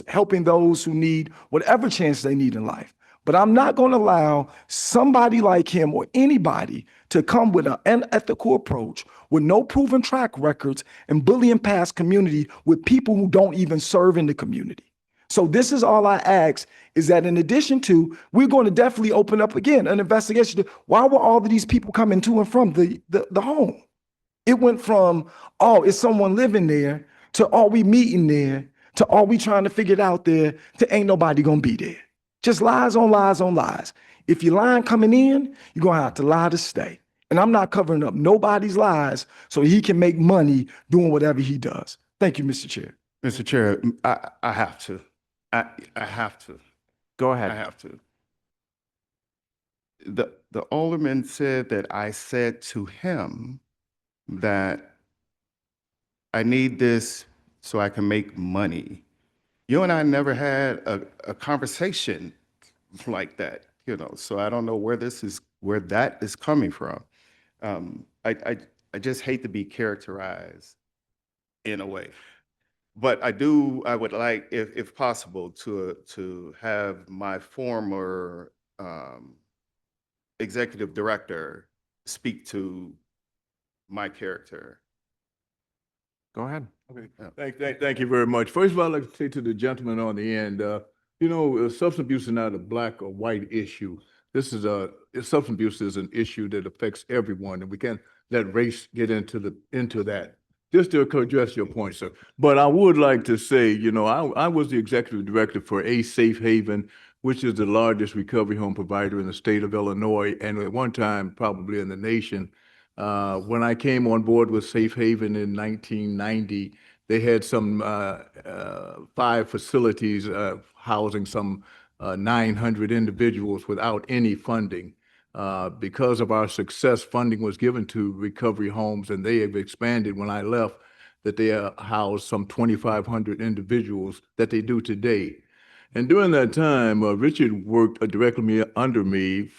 helping those who need whatever chance they need in life. But I'm not going to allow somebody like him or anybody to come with an unethical approach with no proven track records and bullying past community with people who don't even serve in the community. So this is all I ask, is that in addition to, we're going to definitely open up again an investigation. Why were all of these people coming to and from the home? It went from, oh, is someone living there, to are we meeting there, to are we trying to figure it out there, to ain't nobody gonna be there. Just lies on lies on lies. If you're lying coming in, you're gonna have to lie to stay. And I'm not covering up nobody's lies so he can make money doing whatever he does. Thank you, Mr. Chair. Mr. Chair, I have to. I have to. Go I ahead. have to. The alderman said that I said to him that I need this so I can make money. You and I never had a conversation like that, you know, so I don't know where that is coming from. I just hate to be characterized in a way. But I would like, if possible, to have my former executive director speak to my character. Go ahead. Okay, thank you very much. First of all, I'd like to say to the gentleman on the end, substance abuse is not a black or white issue. Substance abuse is an issue that affects everyone, and we can't let race get into that. Just to address your point, sir. But I would like to say, I was the executive director for A Safe Haven, which is the largest recovery home provider in the state of Illinois, and at one time, probably in the nation. When I came on board with Safe Haven in 1990, they had some 5 facilities housing some 900 individuals without any funding. Because of our success, funding was given to recovery homes, and they have expanded when I left, that they house some 2,500 individuals that they do today. And during that time, Richard worked directly under me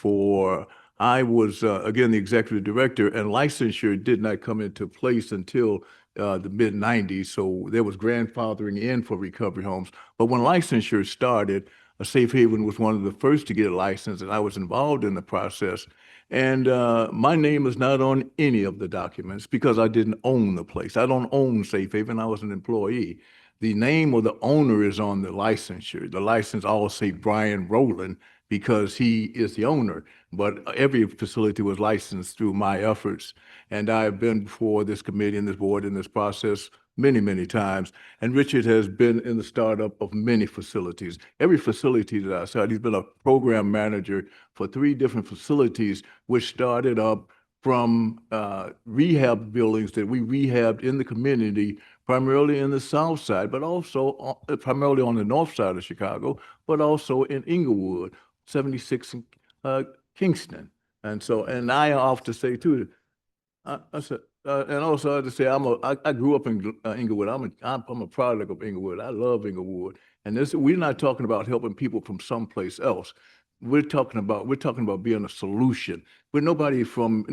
I was, again, the executive director, and licensure did not come into place until the mid-90s, so there was grandfathering in for recovery homes. But when licensure started, Safe Haven was one of the first to get a license, and I was involved in the process. And my name is not on any of the documents because I didn't own the place. I don't own Safe Haven. I was an employee. The name of the owner is on the licensure. The license all say Brian Rowland because he is the owner, but every facility was licensed through my efforts. And I have been before this committee and this board in this process many, many times. And Richard has been in the startup of many facilities. Every facility that I saw, he's been a program manager for 3 different facilities, which started up from rehab buildings that we rehabbed in the community, primarily in the south side, but also primarily on the north side of Chicago, but also in Inglewood, 76 Kingston. And I often say too, I said, and also I have to say, I grew up in Inglewood. I'm a product of Inglewood. I love Inglewood. And we're not talking about helping people from someplace else. We're talking about being a solution. We're not talking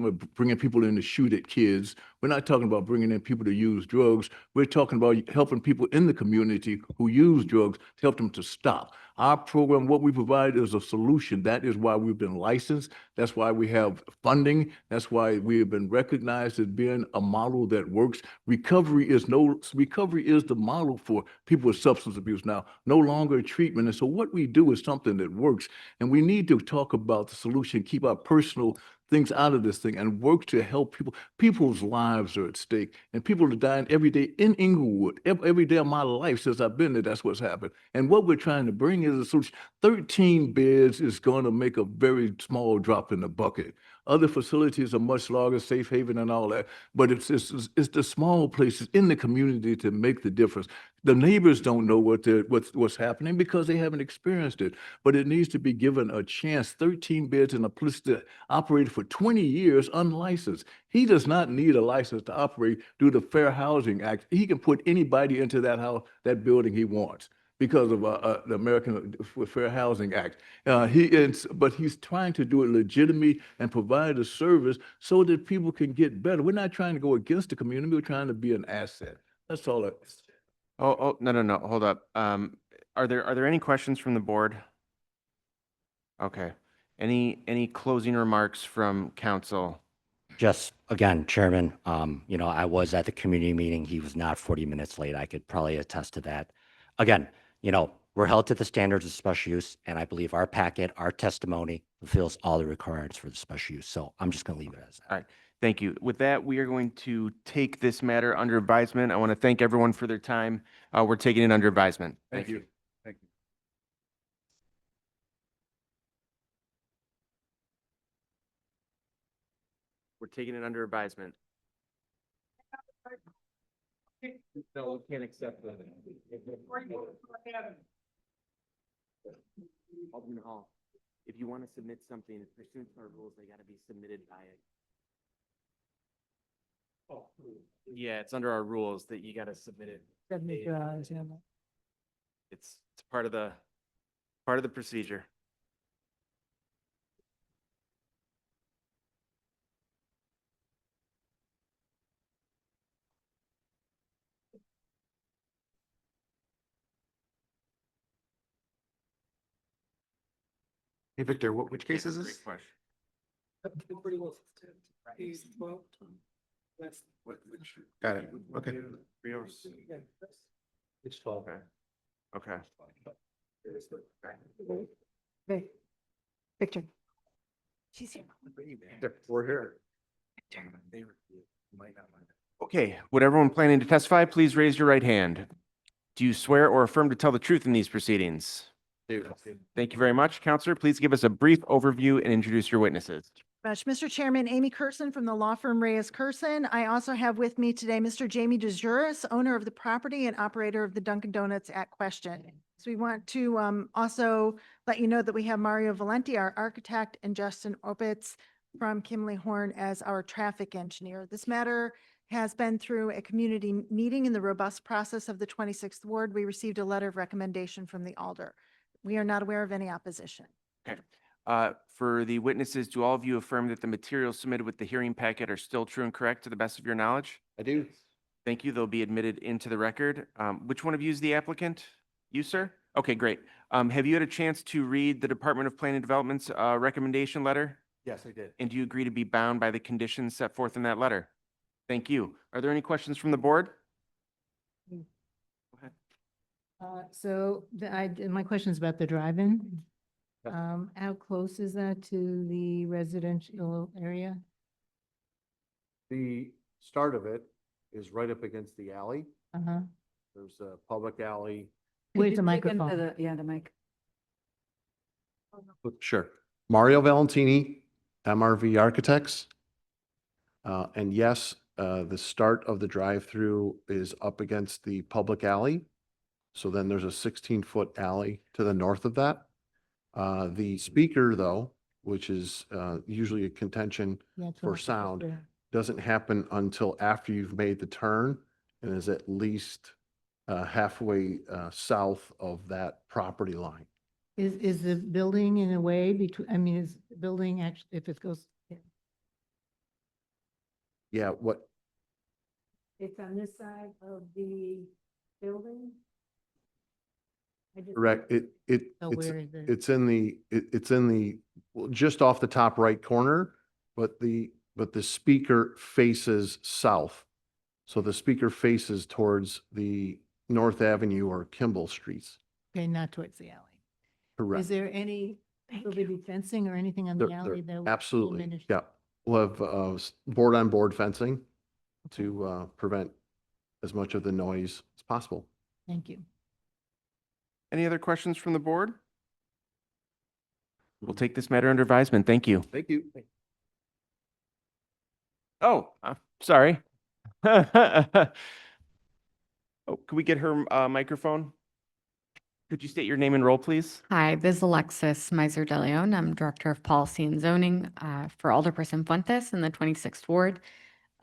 about bringing people in to shoot at kids. We're not talking about bringing in people to use drugs. We're talking about helping people in the community who use drugs to help them to stop. Our program, what we provide is a solution. That is why we've been licensed. That's why we have funding. That's why we have been recognized as being a model that works. Recovery is the model for people with substance abuse now, no longer treatment. And so what we do is something that works. And we need to talk about the solution, keep our personal things out of this thing and work to help people. People's lives are at stake, and people are dying every day in Inglewood. Every day of my life since I've been there, that's what's happened. And what we're trying to bring is a solution. 13 beds is going to make a very small drop in the bucket. Other facilities are much larger, Safe Haven and all that. But it's the small places in the community to make the difference. The neighbors don't know what's happening because they haven't experienced it. But it needs to be given a chance. 13 beds in a place that operated for 20 years unlicensed. He does not need a license to operate due to Fair Housing Act. He can put anybody into that house, that building he wants because of the American Fair Housing Act. But he's trying to do it legitimately and provide a service so that people can get better. We're not trying to go against the community. We're trying to be an asset. That's all. Oh, no, hold up. Are there any questions from the board? Okay. Any closing remarks from council? Just, again, Chairman, I was at the community meeting. He was not 40 minutes late. I could probably attest to that. Again, we're held to the standards of special use, and I believe our packet, our testimony fulfills all the requirements for the special use. So I'm just going to leave it as that. All right. Thank you. With that, we are going to take this matter under advisement. I want to thank everyone for their time. We're taking it under advisement. Thank you. Thank you. We're taking it under advisement. No, we can't accept that. Alderman Hall, if you want to submit something pursuant to our rules, they got to be submitted by it. Yeah, it's under our rules that you got to submit it. It's part of the procedure. Hey, Victor, which case is this? Great question. Got it. Okay. It's 12. Okay. Victor. She's here. We're here. Okay, would everyone planning to testify, please raise your right hand. Do you swear or affirm to tell the truth in these proceedings? Thank you very much. Counselor, please give us a brief overview and introduce your witnesses. Much. Mr. Chairman, Amy Curson from the law firm Reyes Curson. I also have with me today Mr. Jamie DeJuris, owner of the property and operator of the Dunkin' Donuts at question. So we want to also let you know that we have Mario Valenti, our architect, and Justin Opitz from Kimley Horn as our traffic engineer. This matter has been through a community meeting in the robust process of the 26th Ward. We received a letter of recommendation from the Alder. We are not aware of any opposition. Okay. For the witnesses, do all of you affirm that the materials submitted with the hearing packet are still true and correct to the best of your knowledge? I do. Thank you. They'll be admitted into the record. Which one of you is the applicant? You, sir? Okay, great. Have you had a chance to read the Department of Planning and Development's recommendation letter? Yes, I did. And do you agree to be bound by the conditions set forth in that letter? Thank you. Are there any questions from the board? So my question is about the drive-in. How close is that to the residential area? The start of it is right up against the alley. Uh-huh. There's a public alley. Where's the microphone? Yeah, the mic. Sure. Mario Valentini, MRV Architects. And yes, the start of the drive-through is up against the public alley. So then there's a 16-foot alley to the north of that. The speaker, though, which is usually a contention Yeah, for 12 sound, there. doesn't happen until after you've made the turn and is at least halfway south of that property line. Is the building in a way between, is the building actually, if it goes, Yeah, what, it's on this side of the building? correct, Oh, where is it? it's in the, well, just off the top right corner, but the speaker faces south. So the speaker faces towards the North Avenue or Kimball Streets. Okay, not towards the alley. Correct. Is there any, will there be fencing or anything on There- the there- alley that? will Absolutely, diminish- yeah. We'll have board-on-board fencing to prevent as much of the noise as possible. Thank you. Any other questions from the board? We'll take this matter under advisement. Thank you. Thank you. Oh, sorry. Oh, could we get her microphone? Could you state your name and role, please? Hi, this is Alexis Meiser de Leon. I'm Director of Policy and Zoning for Alderperson Fuentes in the 26th Ward.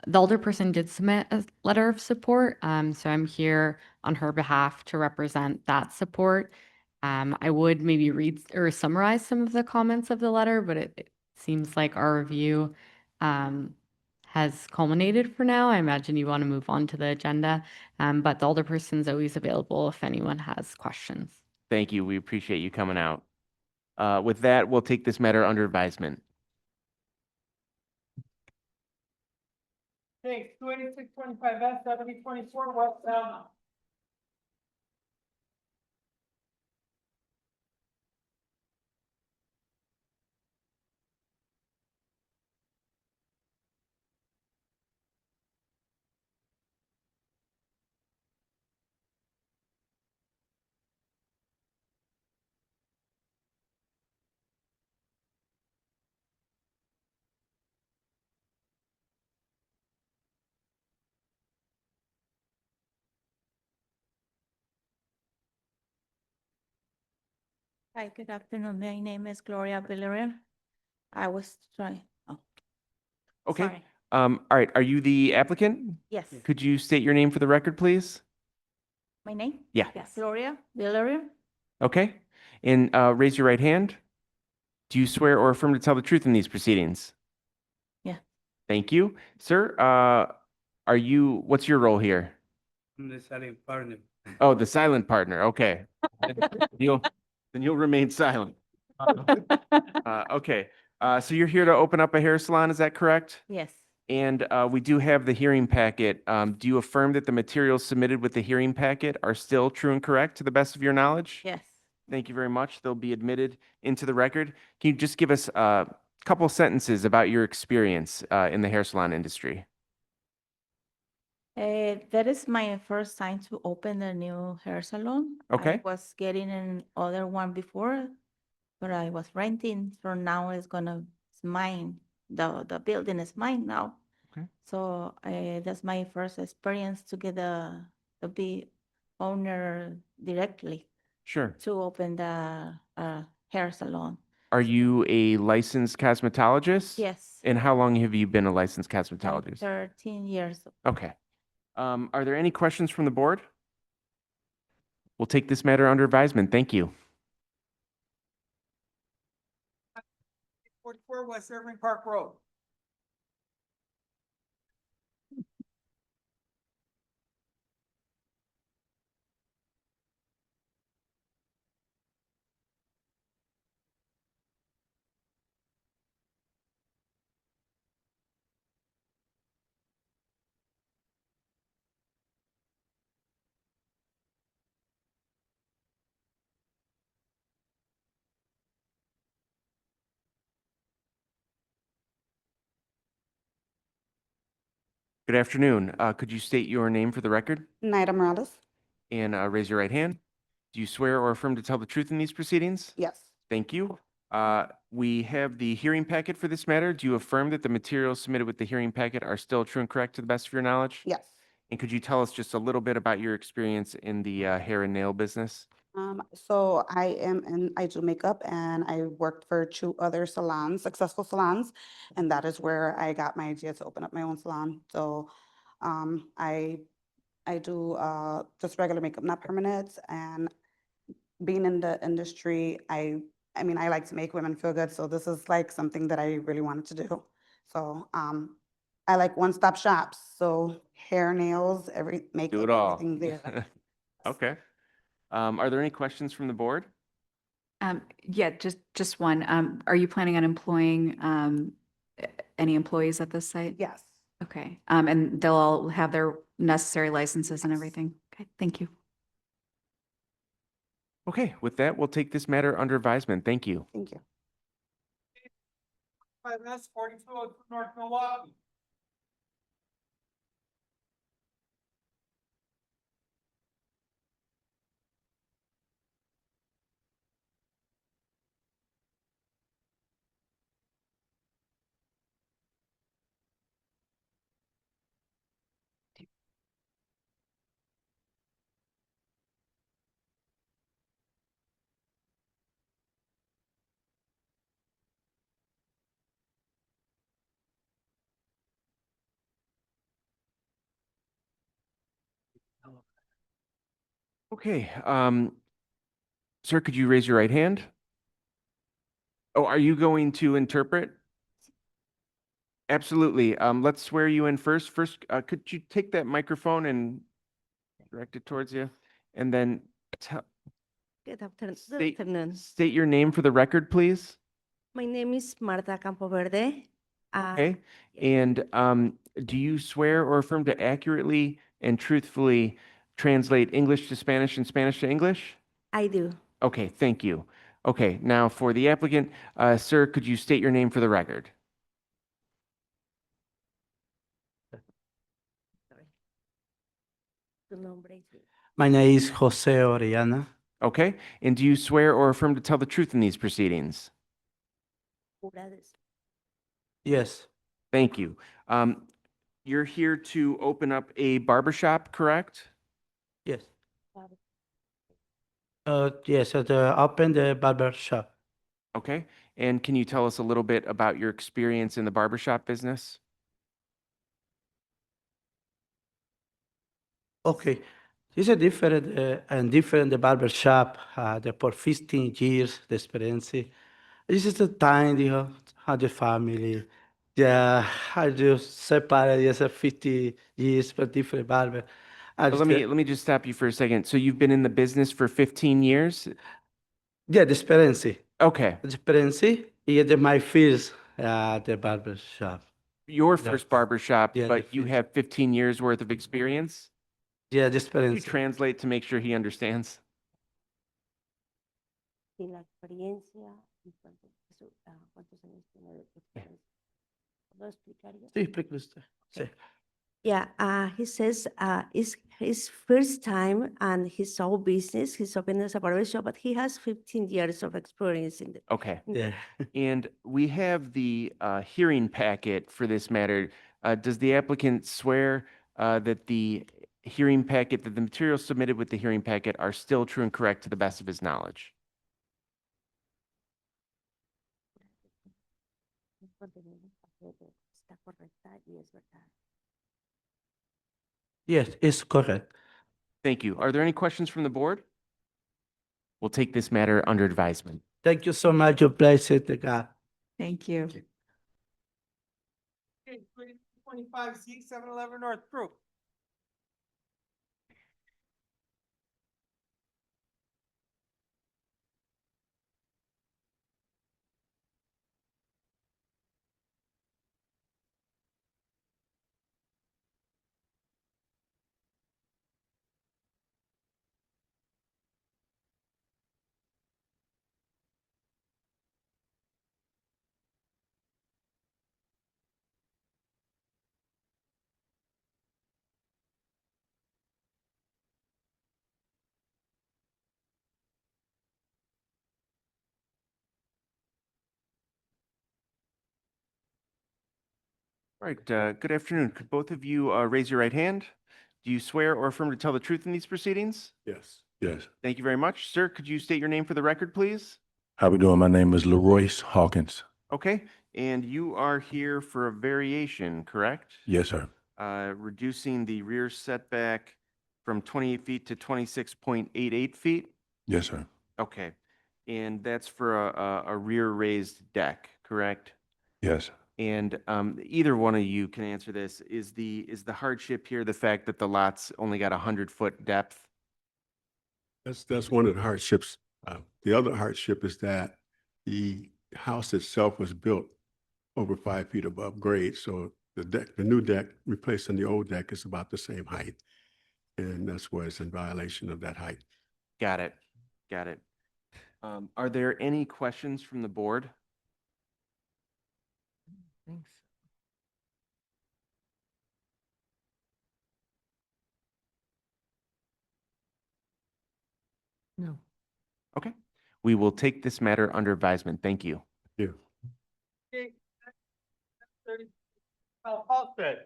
The alderperson did submit a letter of support, so I'm here on her behalf to represent that support. I would maybe read or summarize some of the comments of the letter, but it seems like our review has culminated for now. I imagine you want to move on to the agenda, but the alderperson's always available if anyone has questions. Thank you. We appreciate you coming out. With that, we'll take this matter under advisement. Case 28625S 7024 West Alma. Hi, good afternoon. My name is Gloria Villarreal. I was trying, oh, Okay. sorry. All right. Are you the applicant? Yes, Could you state your name for the record, please? my name? Yeah. Yes, Gloria Villarreal. Okay. And raise your right hand. Do you swear or affirm to tell the truth in these proceedings? Yeah. Thank you. Sir, what's your role here? I'm the selling partner. Oh, the silent partner. Okay. You'll, then you'll remain silent. Okay. So you're here to open up a hair salon, is that correct? Yes, And we do have the hearing packet. Do you affirm that the materials submitted with the hearing packet are still true and correct to the best of your knowledge? yes. Thank you very much. They'll be admitted into the record. Can you just give us a couple sentences about your experience in the hair salon industry? That is my first time to open a new hair salon. Okay. I was getting an other one before, but I was renting. So now it's it's mine. The building is mine now. Okay. So that's my first experience to get the big owner directly Sure. to open the hair salon. Are you a licensed cosmetologist? Yes. And how long have you been a licensed Like cosmetologist? 13 years. Okay. Are there any questions from the board? We'll take this matter under advisement. Thank you. 44 West Irving Park Road. Good afternoon. Could you state your name for the record Naira Morales? and raise your right hand? Do you swear or affirm to tell the truth in these proceedings? Yes. Thank you. We have the hearing packet for this matter. Do you affirm that the materials submitted with the hearing packet are still true and correct to the best of your knowledge? Yes. And could you tell us just a little bit about your experience in the hair and nail business? So I do makeup and I worked for 2 other salons, successful salons, and that is where I got my idea to open up my own salon. So I do just regular makeup, not permanent, and being in the industry, I mean, I like to make women feel good, so this is like something that I really wanted to do. So I like one-stop shops, so hair, nails, makeup, Do it all. everything there. Okay. Are there any questions from the board? Yeah, just one. Are you planning on employing any employees at this site? Yes. Okay. And they'll all have their necessary licenses and everything? Okay, thank you. Okay, with that, we'll take this matter under advisement. Thank you. Thank you. 5S 4202 North Milwaukee. Okay, sir, could you raise your right hand? Oh, are you going to interpret? Absolutely. Let's swear you in first. First, could you take that microphone and direct it towards you? And then tell, Good afternoon. state your name for the record, please. My name is Marta Campoverde. Okay. And do you swear or affirm to accurately and truthfully translate English to Spanish and Spanish to English? I do. Okay, thank you. Okay, now for the applicant, sir, could you state your name for the record? Tu nombre y tu- My name is Jose Orellana. Okay, and do you swear or affirm to tell the truth in these proceedings? Jurades. Yes, Thank you. You're here to open up a barber shop, correct? yes. Yes, at open the barber shop. Okay, and can you tell us a little bit about your experience in the barber shop business? Okay, it's a different and different the barber shop. The for 15 years the experience. This is the time you know, had the family. Yeah, I just separated yes 50 years for different barber. I Let just, me just stop you for a second. So you've been in the business for 15 years? yeah, the experience. Okay, The experience is my first the barber shop. your Yeah. first barber shop, Yeah, the but you first. have 15 years worth of experience? Yeah, the Could you experience. translate to make sure he understands? Y la experiencia. ¿Y cuántos años tiene de experiencia? ¿Puedo explicar yo? Sí, explique usted. Sí. Yeah, he says it's his first time and his own business. He's opening a barber shop, but he has 15 years of experience in the. Okay. Yeah. And we have the hearing packet for this matter. Does the applicant swear that the hearing packet, that the materials submitted with the hearing packet are still true and correct to the best of his knowledge? El contenido del paquete está correcta y es verdad. Yes, it's correct. Thank you. Are there any questions from the board? We'll take this matter under advisement. Thank you so much. You bless it, God. Thank you. Okay, 25Z, 711 North Brook. All right, good afternoon. Could both of you raise your right hand? Do you swear or affirm to tell the truth in these proceedings? Yes. Yes. Thank you very much. Sir, could you state your name for the record, please? How we doing? My name is Leroyce Hawkins. Okay, and you are here for a variation, correct? Yes, sir. Reducing the rear setback from 28 feet to 26.88 feet? Yes, sir. Okay, and that's for a rear raised deck, correct? Yes. And either one of you can answer this. Is the hardship here the fact that the lot's only got 100-foot depth? That's one of the hardships. The other hardship is that the house itself was built over 5 feet above grade. So the new deck replacing the old deck is about the same height. And that's why it's in violation of that height. Got it. Got it. Are there any questions from the board? Thanks. No. Okay. We will take this matter under advisement. Thank you. Yeah. Okay. 30, Halsted.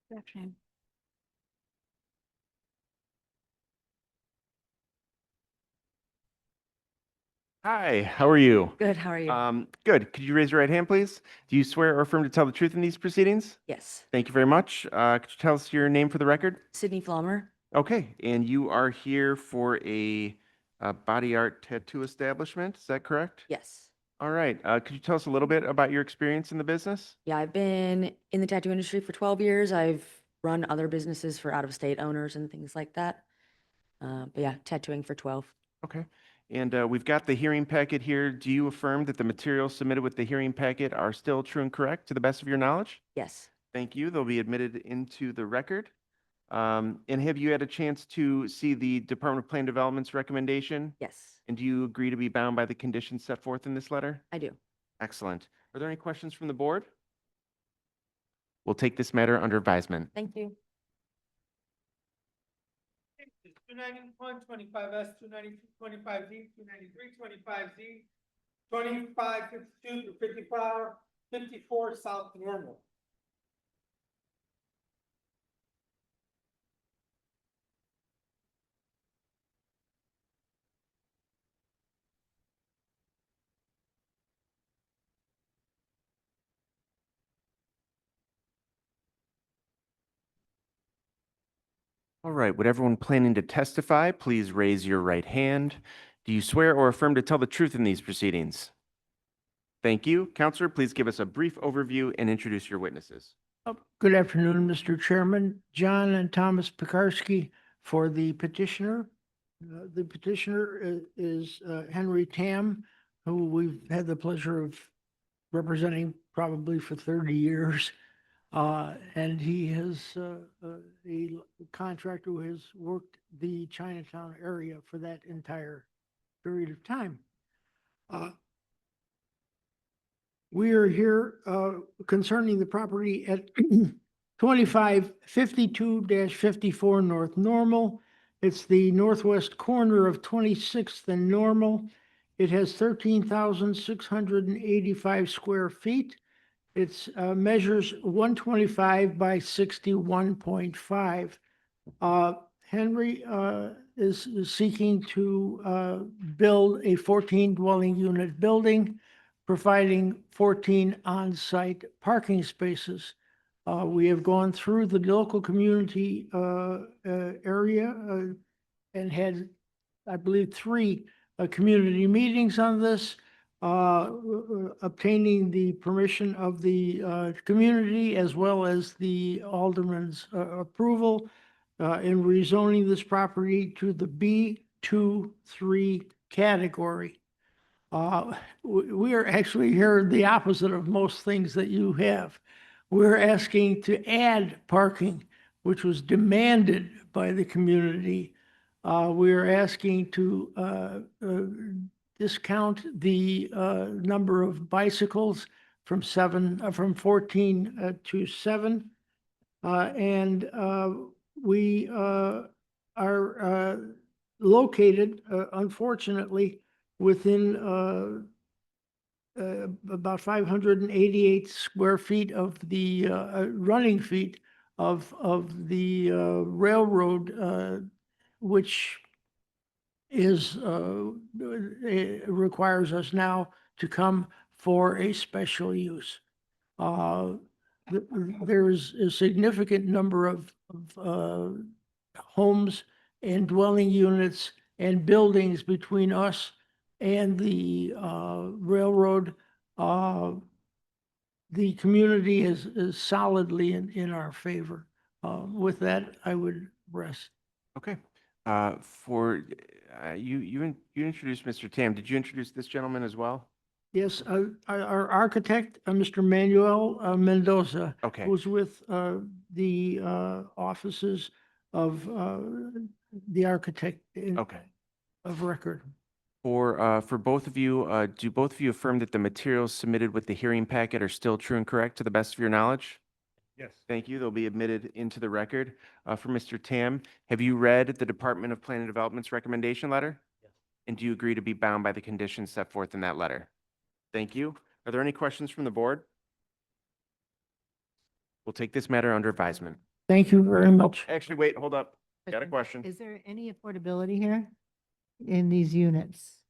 Good afternoon. Hi, how are you? Good, how are you? Good. Could you raise your right hand, please? Do you swear or affirm to tell the truth in these proceedings? Yes. Thank you very much. Could you tell us your name for the record? Sydney Flommer? Okay, and you are here for a body art tattoo establishment, is that correct? Yes. All right, could you tell us a little bit about your experience in the business? Yeah, I've been in the tattoo industry for 12 years. I've run other businesses for out-of-state owners and things like that. But yeah, tattooing for 12. Okay, and we've got the hearing packet here. Do you affirm that the materials submitted with the hearing packet are still true and correct to the best of your knowledge? Yes. Thank you. They'll be admitted into the record. And have you had a chance to see the Department of Plan Development's recommendation? Yes, And do you agree to be bound by the conditions set forth in this letter? I do. Excellent. Are there any questions from the board? We'll take this matter under advisement. Thank you. 291, 25S, 292, 25Z, 293, 25Z, 25, 52 through 54 South Normal. All right, would everyone planning to testify, please raise your right hand. Do you swear or affirm to tell the truth in these proceedings? Thank you. Counselor, please give us a brief overview and introduce your witnesses. Good afternoon, Mr. Chairman. John and Thomas Pekarsky for the petitioner. The petitioner is Henry Tam, who we've had the pleasure of representing probably for 30 years. And he is a contractor who has worked the Chinatown area for that entire period of time. We are here concerning the property at 2552-54 North Normal. It's the northwest corner of 26th and Normal. It has 13,685 square feet. It measures 125 by 61.5. Henry is seeking to build a 14 dwelling unit building, providing 14 on-site parking spaces. We have gone through the local community area and had, I believe, 3 community meetings on this, obtaining the permission of the community as well as the alderman's approval in rezoning this property to the B2-3 category. We are actually here the opposite of most things that you have. We're asking to add parking, which was demanded by the community. We're asking to discount the number of bicycles from 14 to 7. And we are located, unfortunately, within about 588 square feet of the running feet of the railroad, which is requires us now to come for a special use. There's a significant number of homes and dwelling units and buildings between us and the railroad. The community is solidly in our favor. With that, I would rest. Okay. You introduced Mr. Tam. Did you introduce this gentleman as well? Yes, our architect, Mr. Manuel Mendoza. Okay. Who's with the offices of the architect Okay. of record. For both of you, do both of you affirm that the materials submitted with the hearing packet are still true and correct to the best of your knowledge? Yes. Thank you. They'll be admitted into the record. For Mr. Tam, have you read the Department of Plan and Development's recommendation letter? Yes. And do you agree to be bound by the conditions set forth in that letter? Thank you. Are there any questions from the board? We'll take this matter under advisement. Thank you very much. Actually, wait, hold up. Got a But question. Is there any affordability here in these units?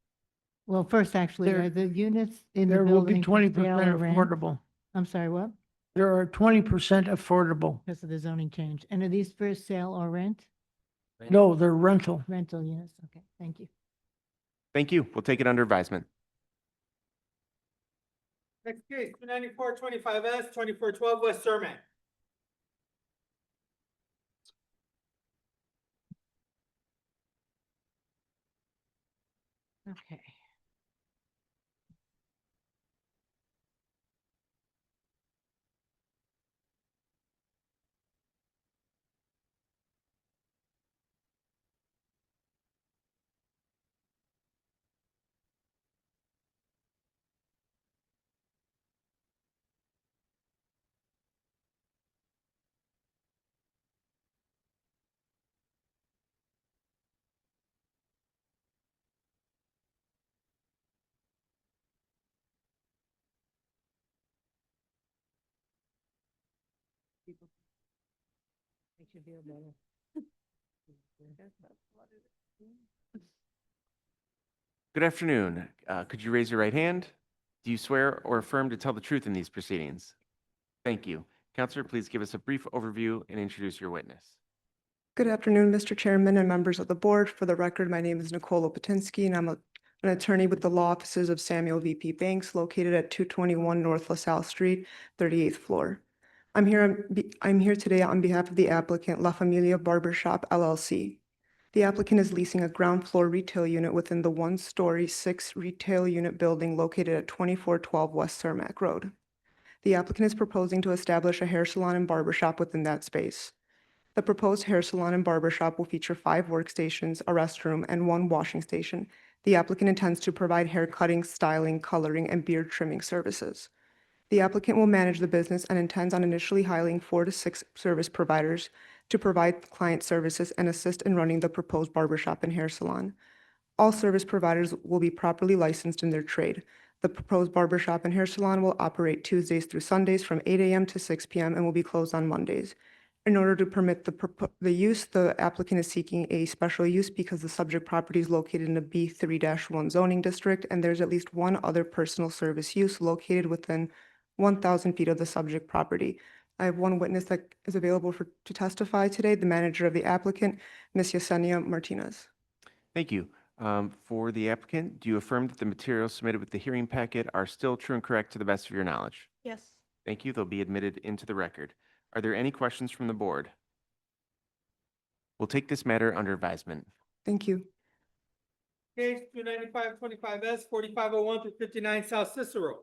Well, first, actually, There- are the units in the There will be building for 20% sale or rent? affordable. I'm sorry, what? There are 20% affordable. Because of the zoning change. And are these for sale or rent? No, they're rental. Rental units. Okay, thank you. Thank you. We'll take it under advisement. Next case, 29425S, 2412 West Cermak. Okay. Makes you feel better. Good afternoon. Could you raise your right hand? Do you swear or affirm to tell the truth in these proceedings? Thank you. Counselor, please give us a brief overview and introduce your witness. Good afternoon, Mr. Chairman and members of the board. For the record, my name is Nicole Opatinsky, and I'm an attorney with the law offices of Samuel VP Banks located at 221 North LaSalle Street, 38th floor. I'm here today on behalf of the applicant La Familia Barbershop LLC. The applicant is leasing a ground floor retail unit within the one-story, 6 retail unit building located at 2412 West Cermak Road. The applicant is proposing to establish a hair salon and barbershop within that space. The proposed hair salon and barbershop will feature 5 workstations, a restroom, and 1 washing station. The applicant intends to provide hair cutting, styling, coloring, and beard trimming services. The applicant will manage the business and intends on initially hiring 4 to 6 service providers to provide client services and assist in running the proposed barbershop and hair salon. All service providers will be properly licensed in their trade. The proposed barbershop and hair salon will operate Tuesdays through Sundays from 8 a.m. to 6 p.m. and will be closed on Mondays. In order to permit the use, the applicant is seeking a special use because the subject property is located in a B3-1 zoning district, and there's at least one other personal service use located within 1,000 feet of the subject property. I have one witness that is available to testify today, the manager of the applicant, Ms. Yesenia Martinez. Thank you. For the applicant, do you affirm that the materials submitted with the hearing packet are still true and correct to the best of your knowledge? Yes. Thank you. They'll be admitted into the record. Are there any questions from the board? We'll take this matter under advisement. Thank you. Case 29525S, 4501 through 59 South Cicero.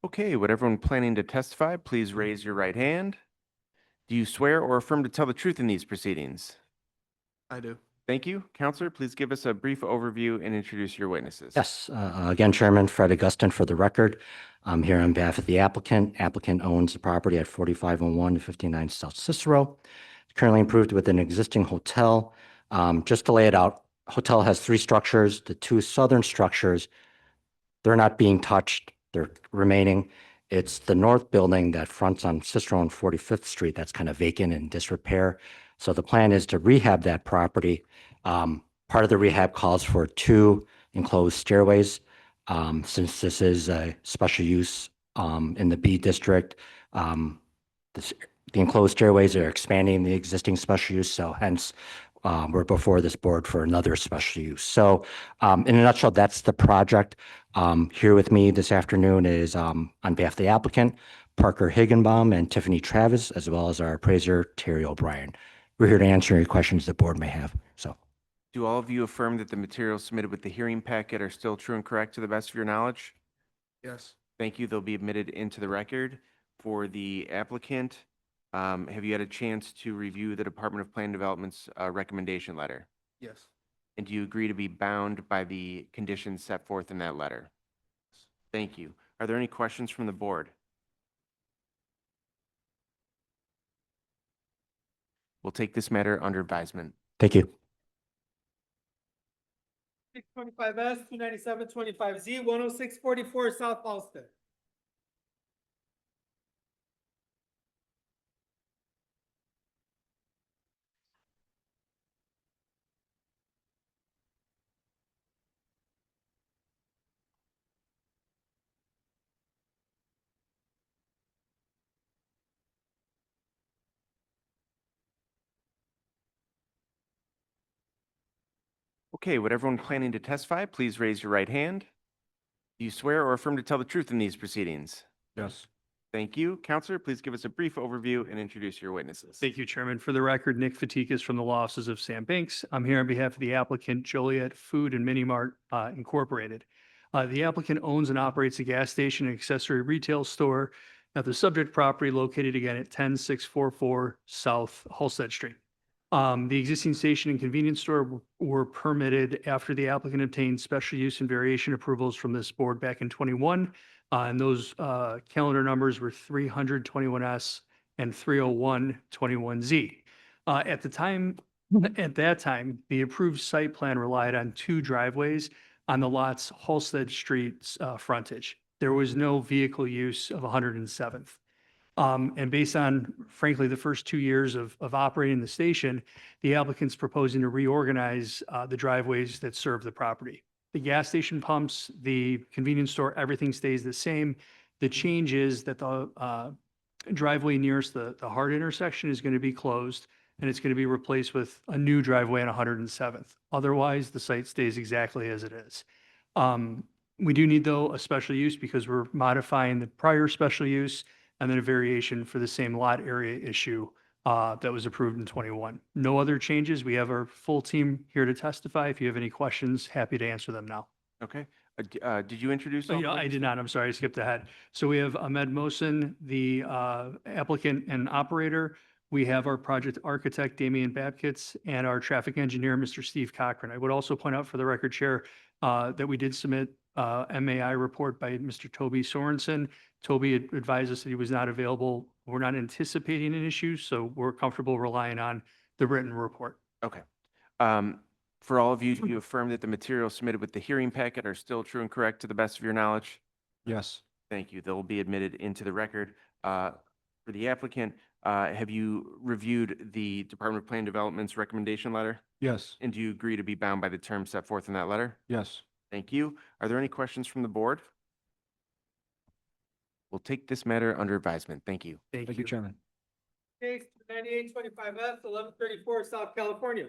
Okay, would everyone planning to testify, please raise your right hand? Do you swear or affirm to tell the truth in these proceedings? I do. Thank you. Counselor, please give us a brief overview and introduce your witnesses. Yes, again, Chairman Fred Augustin for the record. I'm here on behalf of the applicant. Applicant owns the property at 4501 to 59 South Cicero. Currently improved with an existing hotel. Just to lay it out, hotel has 3 structures. The 2 southern structures, they're not being touched. They're remaining. It's the north building that fronts on Cicero and 45th Street that's kind of vacant and disrepair. So the plan is to rehab that property. Part of the rehab calls for 2 enclosed stairways. Since this is a special use in the B district, the enclosed stairways are expanding the existing special use. So hence, we're before this board for another special use. So in a nutshell, that's the project. Here with me this afternoon is on behalf of the applicant, Parker Higginbaum and Tiffany Travis, as well as our appraiser, Terry O'Brien. We're here to answer any questions the board may have. So, Do all of you affirm that the materials submitted with the hearing packet are still true and correct to the best of your knowledge? Yes. Thank you. They'll be admitted into the record. For the applicant, have you had a chance to review the Department of Plan Development's recommendation letter? Yes. And do you agree to be bound by the conditions set forth in that letter? Thank you. Are there any questions from the board? We'll take this matter under advisement. Thank you. 625S, 29725Z, 10644 South Halsted. Okay, would everyone planning to testify, please raise your right hand? Do you swear or affirm to tell the truth in these proceedings? Yes. Thank you. Counselor, please give us a brief overview and introduce your witnesses. Thank you, Chairman. For the record, Nick Fatikas from the law offices of Sam Banks. I'm here on behalf of the applicant Joliet Food and Mini Mart Incorporated. The applicant owns and operates a gas station and accessory retail store at the subject property located again at 10644 South Halsted Street. The existing station and convenience store were permitted after the applicant obtained special use and variation approvals from this board back in 21. And those calendar numbers were 321S and 30121Z. At that time, the approved site plan relied on 2 driveways on the lot's Halsted Street's frontage. There was no vehicle use of 107th. And based on, frankly, the first 2 years of operating the station, the applicant's proposing to reorganize the driveways that serve the property. The gas station pumps, the convenience store, everything stays the same. The change is that the driveway nearest the hard intersection is going to be closed, and it's going to be replaced with a new driveway on 107th. Otherwise, the site stays exactly as it is. We do need, though, a special use because we're modifying the prior special use and then a variation for the same lot area issue that was approved in 21. No other changes. We have our full team here to testify. If you have any questions, happy to answer them now. Okay. Did you introduce? all Yeah, I witnesses? did not. I'm sorry, I skipped ahead. So we have Ahmed Mohsen, the applicant and operator. We have our project architect, Damian Babkitz, and our traffic engineer, Mr. Steve Cochran. I would also point out for the record, Chair, that we did submit MAI report by Mr. Toby Sorensen. Toby advised us that he was not available. We're not anticipating an issue, so we're comfortable relying on the written report. Okay. For all of you, do you affirm that the materials submitted with the hearing packet are still true and correct to the best of your knowledge? Yes. Thank you. They'll be admitted into the record. For the applicant, have you reviewed the Department of Plan Development's recommendation letter? Yes. And do you agree to be bound by the terms set forth in that letter? Yes. Thank you. Are there any questions from the board? We'll take this matter under advisement. Thank you. Thank you. Chairman. Case 9825S, 1134 South California.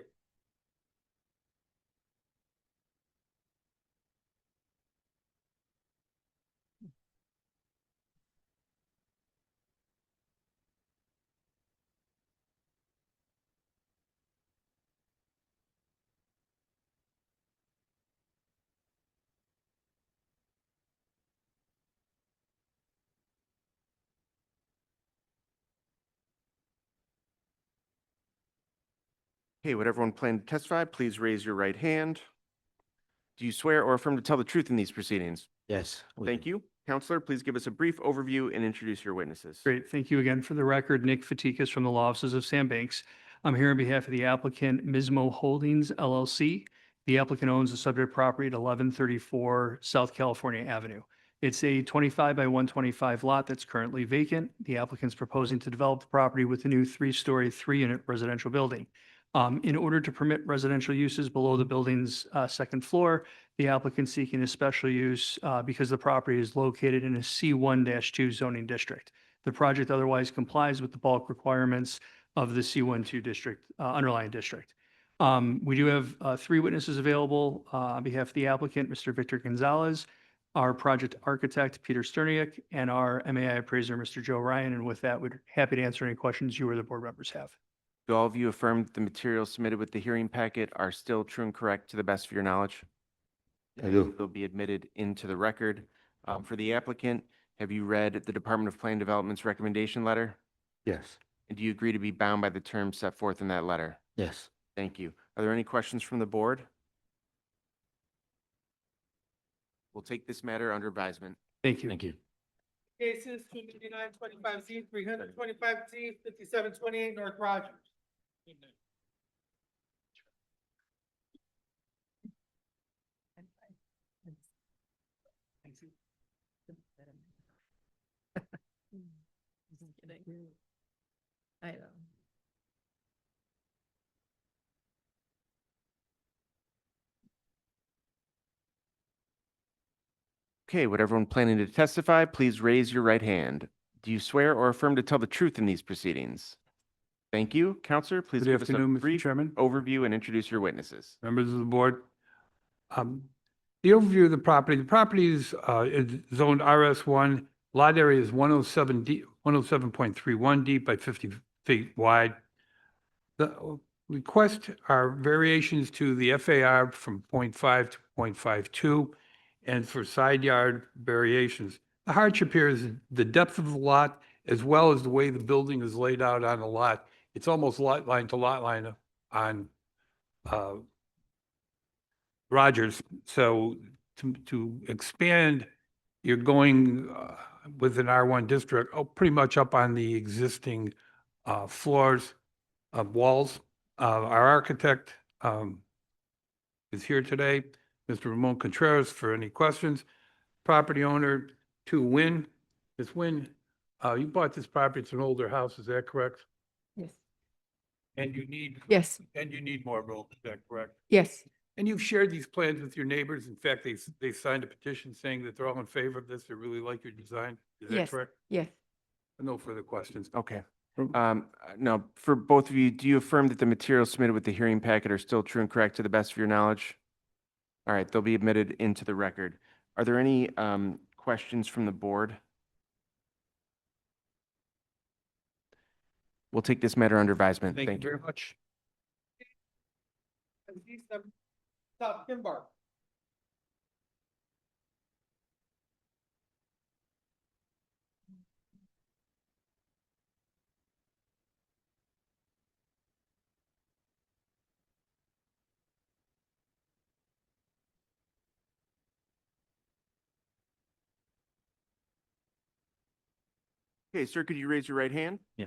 Okay, would everyone plan to testify? Please raise your right hand. Do you swear or affirm to tell the truth in these proceedings? Yes. Thank you. Counselor, please give us a brief overview and introduce your witnesses. Great. Thank you again. For the record, Nick Fatikas from the law offices of Sam Banks. I'm here on behalf of the applicant, Mismo Holdings LLC. The applicant owns the subject property at 1134 South California Avenue. It's a 25 by 125 lot that's currently vacant. The applicant's proposing to develop the property with a new 3-story, 3-unit residential building. In order to permit residential uses below the building's second floor, the applicant seeking a special use because the property is located in a C1-2 zoning district. The project otherwise complies with the bulk requirements of the C1-2 district, underlying district. We do have 3 witnesses available on behalf of the applicant, Mr. Victor Gonzalez, our project architect, Peter Sterniak, and our MAI appraiser, Mr. Joe Ryan. And with that, we're happy to answer any questions you or the board members have. Do all of you affirm that the materials submitted with the hearing packet are still true and correct to the best of your knowledge? I do. They'll be admitted into the record. For the applicant, have you read the Department of Plan Development's recommendation letter? Yes. And do you agree to be bound by the terms set forth in that letter? Yes. Thank you. Are there any questions from the board? We'll take this matter under advisement. Thank you. Thank you. Cases 25925Z, 325Z, 5728 North Rogers. I know. Okay, would everyone planning to testify, please raise your right hand. Do you swear or affirm to tell the truth in these proceedings? Thank you. Counselor, please Good give us a afternoon, Mr. brief Chairman. overview and introduce your witnesses. Members of the board. The overview of the property is zoned RS1. Lot area is 107.31 deep by 50 feet wide. The request are variations to the FAR from 0.5 to 0.52 and for side yard variations. The hardship here is the depth of the lot as well as the way the building is laid out on the lot. It's almost lot line to lot line on Rogers. So to expand, you're going with an R1 district, pretty much up on the existing floors of walls. Our architect is here today, Mr. Ramon Contreras, for any questions. Property owner to Win. Ms. Win, you bought this property. It's an older house. Is that correct? Yes. And you need. Yes. And you need more room. Is that correct? Yes. And you've shared these plans with your neighbors. In fact, they signed a petition saying that they're all in favor of this. They really like your design. Is that Yes. correct? Yes. No further questions. Okay. Now, for both of you, do you affirm that the materials submitted with the hearing packet are still true and correct to the best of your knowledge? All right, they'll be admitted into the record. Are there any questions from the board? We'll take this matter under advisement. Thank you very much. Stop, Kimball. Okay, sir, could you raise your right hand? Yeah.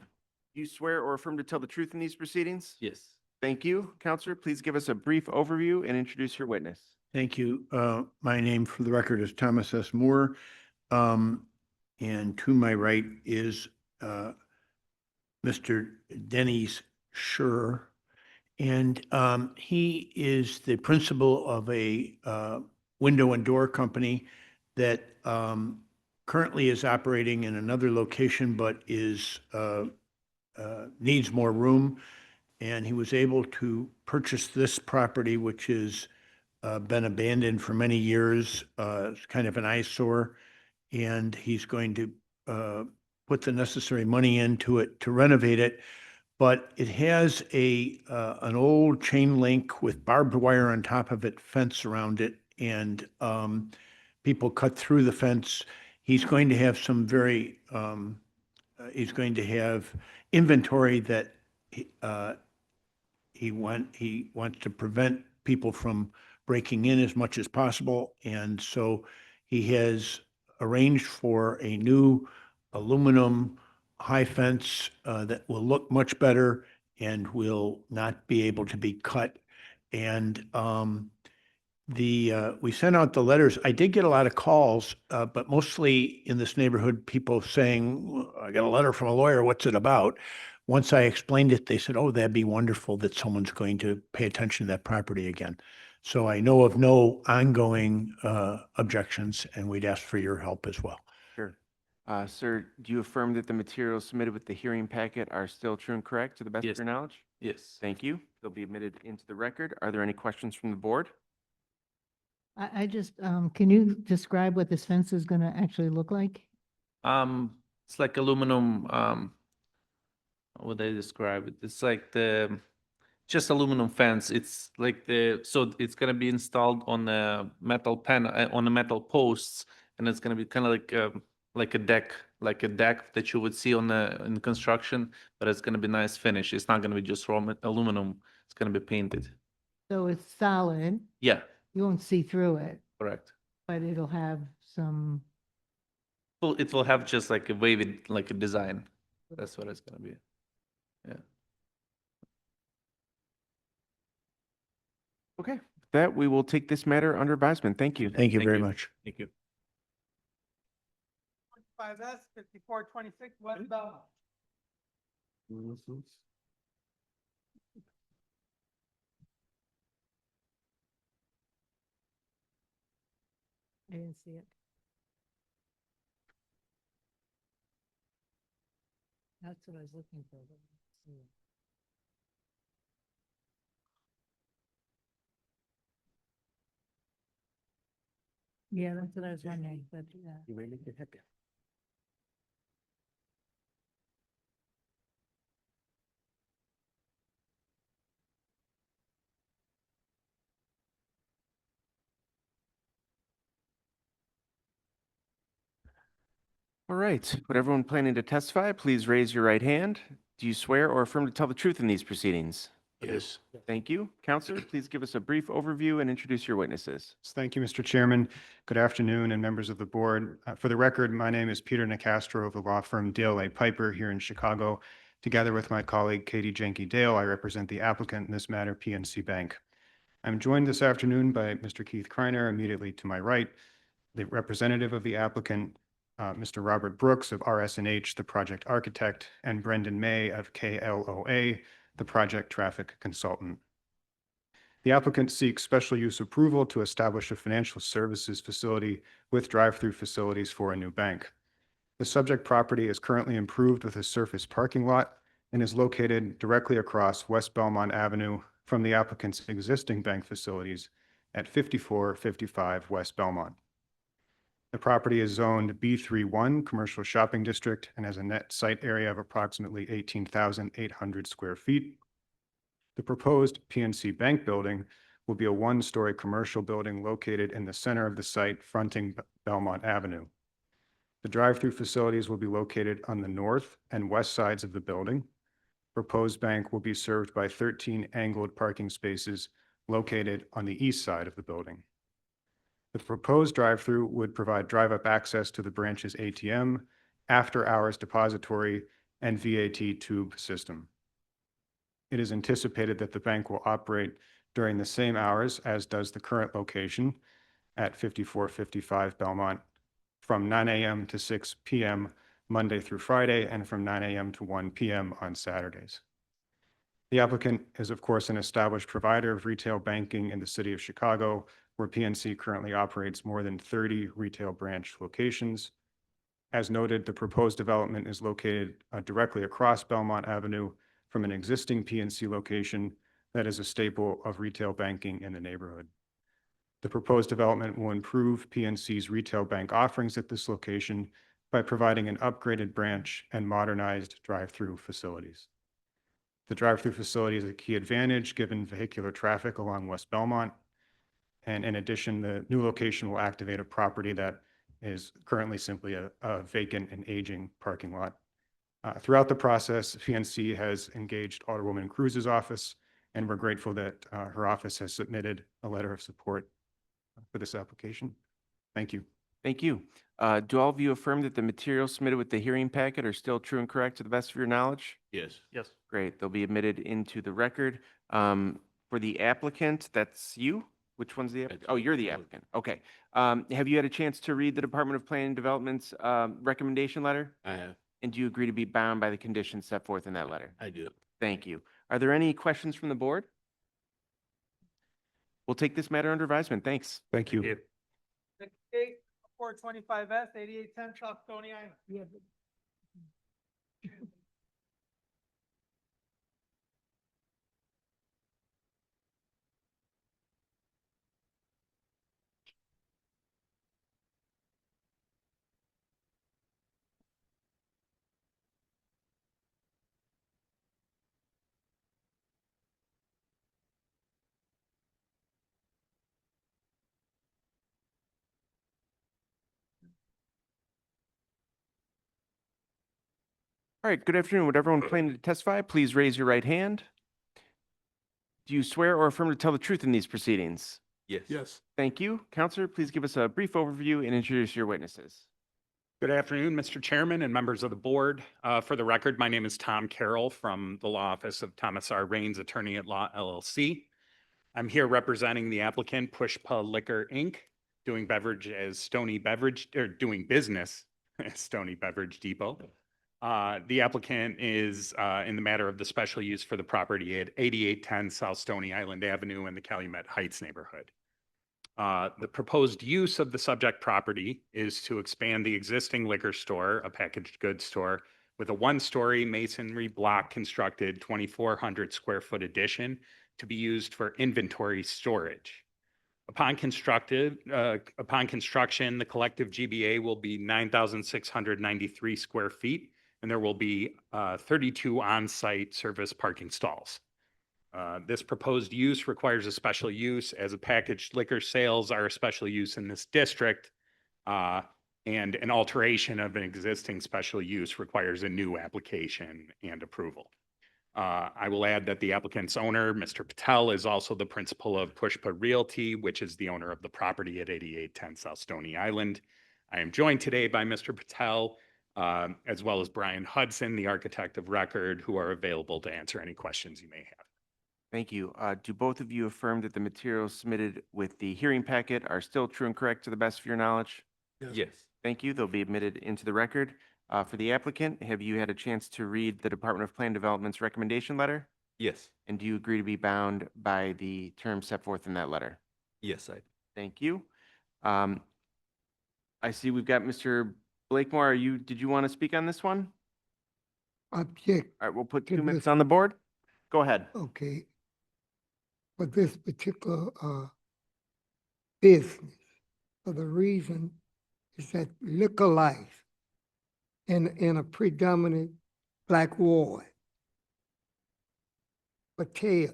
Do you swear or affirm to tell the truth in these proceedings? Yes. Thank you. Counselor, please give us a brief overview and introduce your witness. Thank you. My name for the record is Thomas S. Moore. And to my right is Mr. Denny's Schur. And he is the principal of a window and door company that currently is operating in another location, but is needs more room. And he was able to purchase this property, which has been abandoned for many years. It's kind of an eyesore. And he's going to put the necessary money into it to renovate it. But it has an old chain link with barbed wire on top of it, fence around it, and people cut through the fence. He's going to have some very, he's going to have inventory that he wants to prevent people from breaking in as much as possible. And so he has arranged for a new aluminum high fence that will look much better and will not be able to be cut. And we sent out the letters. I did get a lot of calls, but mostly in this neighborhood, people saying, I got a letter from a lawyer, what's it about? Once I explained it, they said, oh, that'd be wonderful that someone's going to pay attention to that property again. So I know of no ongoing objections, and we'd ask for your help as well. Sure. Sir, do you affirm that the materials submitted with the hearing packet are still true and correct to the best of Yes. your knowledge? Yes. Thank you. They'll be admitted into the record. Are there any questions from the board? I just, can you describe what this fence is gonna actually look like? It's like aluminum, how would I describe it? It's like just aluminum fence. It's like so it's gonna be installed on the metal panel, on the metal posts, and it's gonna be kind of like a deck that you would see in the construction, but it's gonna be nice finish. It's not gonna be just raw aluminum. It's gonna be painted. So it's solid, Yeah, you won't see through it, correct. but it'll have some Well, it will have just like a wavy, like a design. That's what it's gonna be. Yeah. Okay, with that, we will take this matter under advisement. Thank you. Thank you very much. Thank you. 25S, 5426 West Belmont. I didn't see it. That's what I was looking for. but I didn't see it. Yeah, that's what I was wondering, but yeah. All right, would everyone planning to testify, please raise your right hand? Do you swear or affirm to tell the truth in these proceedings? Yes. Thank you. Counselor, please give us a brief overview and introduce your witnesses. Thank you, Mr. Chairman. Good afternoon, and members of the board. For the record, my name is Peter Nicastro of the law firm Dale A. Piper here in Chicago. Together with my colleague Katie Jenke Dale, I represent the applicant in this matter, PNC Bank. I'm joined this afternoon by Mr. Keith Kreiner, immediately to my right, the representative of the applicant, Mr. Robert Brooks of RS&H, the project architect, and Brendan May of KLOA, the project traffic consultant. The applicant seeks special use approval to establish a financial services facility with drive-through facilities for a new bank. The subject property is currently improved with a surface parking lot and is located directly across West Belmont Avenue from the applicant's existing bank facilities at 5455 West Belmont. The property is zoned B31 Commercial Shopping District and has a net site area of approximately 18,800 square feet. The proposed PNC Bank building will be a one-story commercial building located in the center of the site fronting Belmont Avenue. The drive-through facilities will be located on the north and west sides of the building. Proposed bank will be served by 13 angled parking spaces located on the east side of the building. The proposed drive-through would provide drive-up access to the branch's ATM, after-hours depository, and VAT tube system. It is anticipated that the bank will operate during the same hours as does the current location at 5455 Belmont from 9 a.m. to 6 p.m. Monday through Friday and from 9 a.m. to 1 p.m. on Saturdays. The applicant is, of course, an established provider of retail banking in the city of Chicago, where PNC currently operates more than 30 retail branch locations. As noted, the proposed development is located directly across Belmont Avenue from an existing PNC location that is a staple of retail banking in the neighborhood. The proposed development will improve PNC's retail bank offerings at this location by providing an upgraded branch and modernized drive-through facilities. The drive-through facility is a key advantage given vehicular traffic along West Belmont. And in addition, the new location will activate a property that is currently simply a vacant and aging parking lot. Throughout the process, PNC has engaged Alderwoman Cruz's office, and we're grateful that her office has submitted a letter of support for this application. Thank you. Thank you. Do all of you affirm that the materials submitted with the hearing packet are still true and correct to the best of your knowledge? Yes. Yes. Great, they'll be admitted into the record. For the applicant, that's you? Which one's the applicant? Oh, you're the applicant. Okay. Have you had a chance to read the Department of Planning and Development's recommendation letter? I have. And do you agree to be bound by the conditions set forth in that letter? I do. Thank you. Are there any questions from the board? We'll take this matter under advisement. Thanks. Thank you. Next case, 425S, 8810 South Stony Island. Yeah. All right, good afternoon. Would everyone planning to testify, please raise your right hand? Do you swear or affirm to tell the truth in these proceedings? Yes. Yes. Thank you. Counselor, please give us a brief overview and introduce your witnesses. Good afternoon, Mr. Chairman and members of the board. For the record, my name is Tom Carroll from the Law Office of Thomas R. Raines, Attorney at Law LLC. I'm here representing the applicant Pushpa Liquor, Inc., doing business as Stony Beverage Depot. The applicant is in the matter of the special use for the property at 8810 South Stony Island Avenue in the Calumet Heights neighborhood. The proposed use of the subject property is to expand the existing liquor store, a packaged goods store, with a one-story masonry block constructed 2,400 square foot addition to be used for inventory storage. Upon construction, the collective GBA will be 9,693 square feet, and there will be 32 on-site service parking stalls. This proposed use requires a special use as a packaged liquor sales are a special use in this district, and an alteration of an existing special use requires a new application and approval. I will add that the applicant's owner, Mr. Patel, is also the principal of Pushpa Realty, which is the owner of the property at 8810 South Stony Island. I am joined today by Mr. Patel, as well as Brian Hudson, the architect of record, who are available to answer any questions you may have. Thank you. Do both of you affirm that the materials submitted with the hearing packet are still true and correct to the best of your knowledge? Yes. Thank you. They'll be admitted into the record. For the applicant, have you had a chance to read the Department of Plan Development's recommendation letter? Yes. And do you agree to be bound by the terms set forth in that letter? Yes, I. Thank you. I see we've got Mr. Blakemore. Did you want to speak on this one? Object, All right, we'll put To 2 minutes this- on the board. Go ahead. okay. For this particular business, for the reason is that liquor life in a predominant black ward. Patel,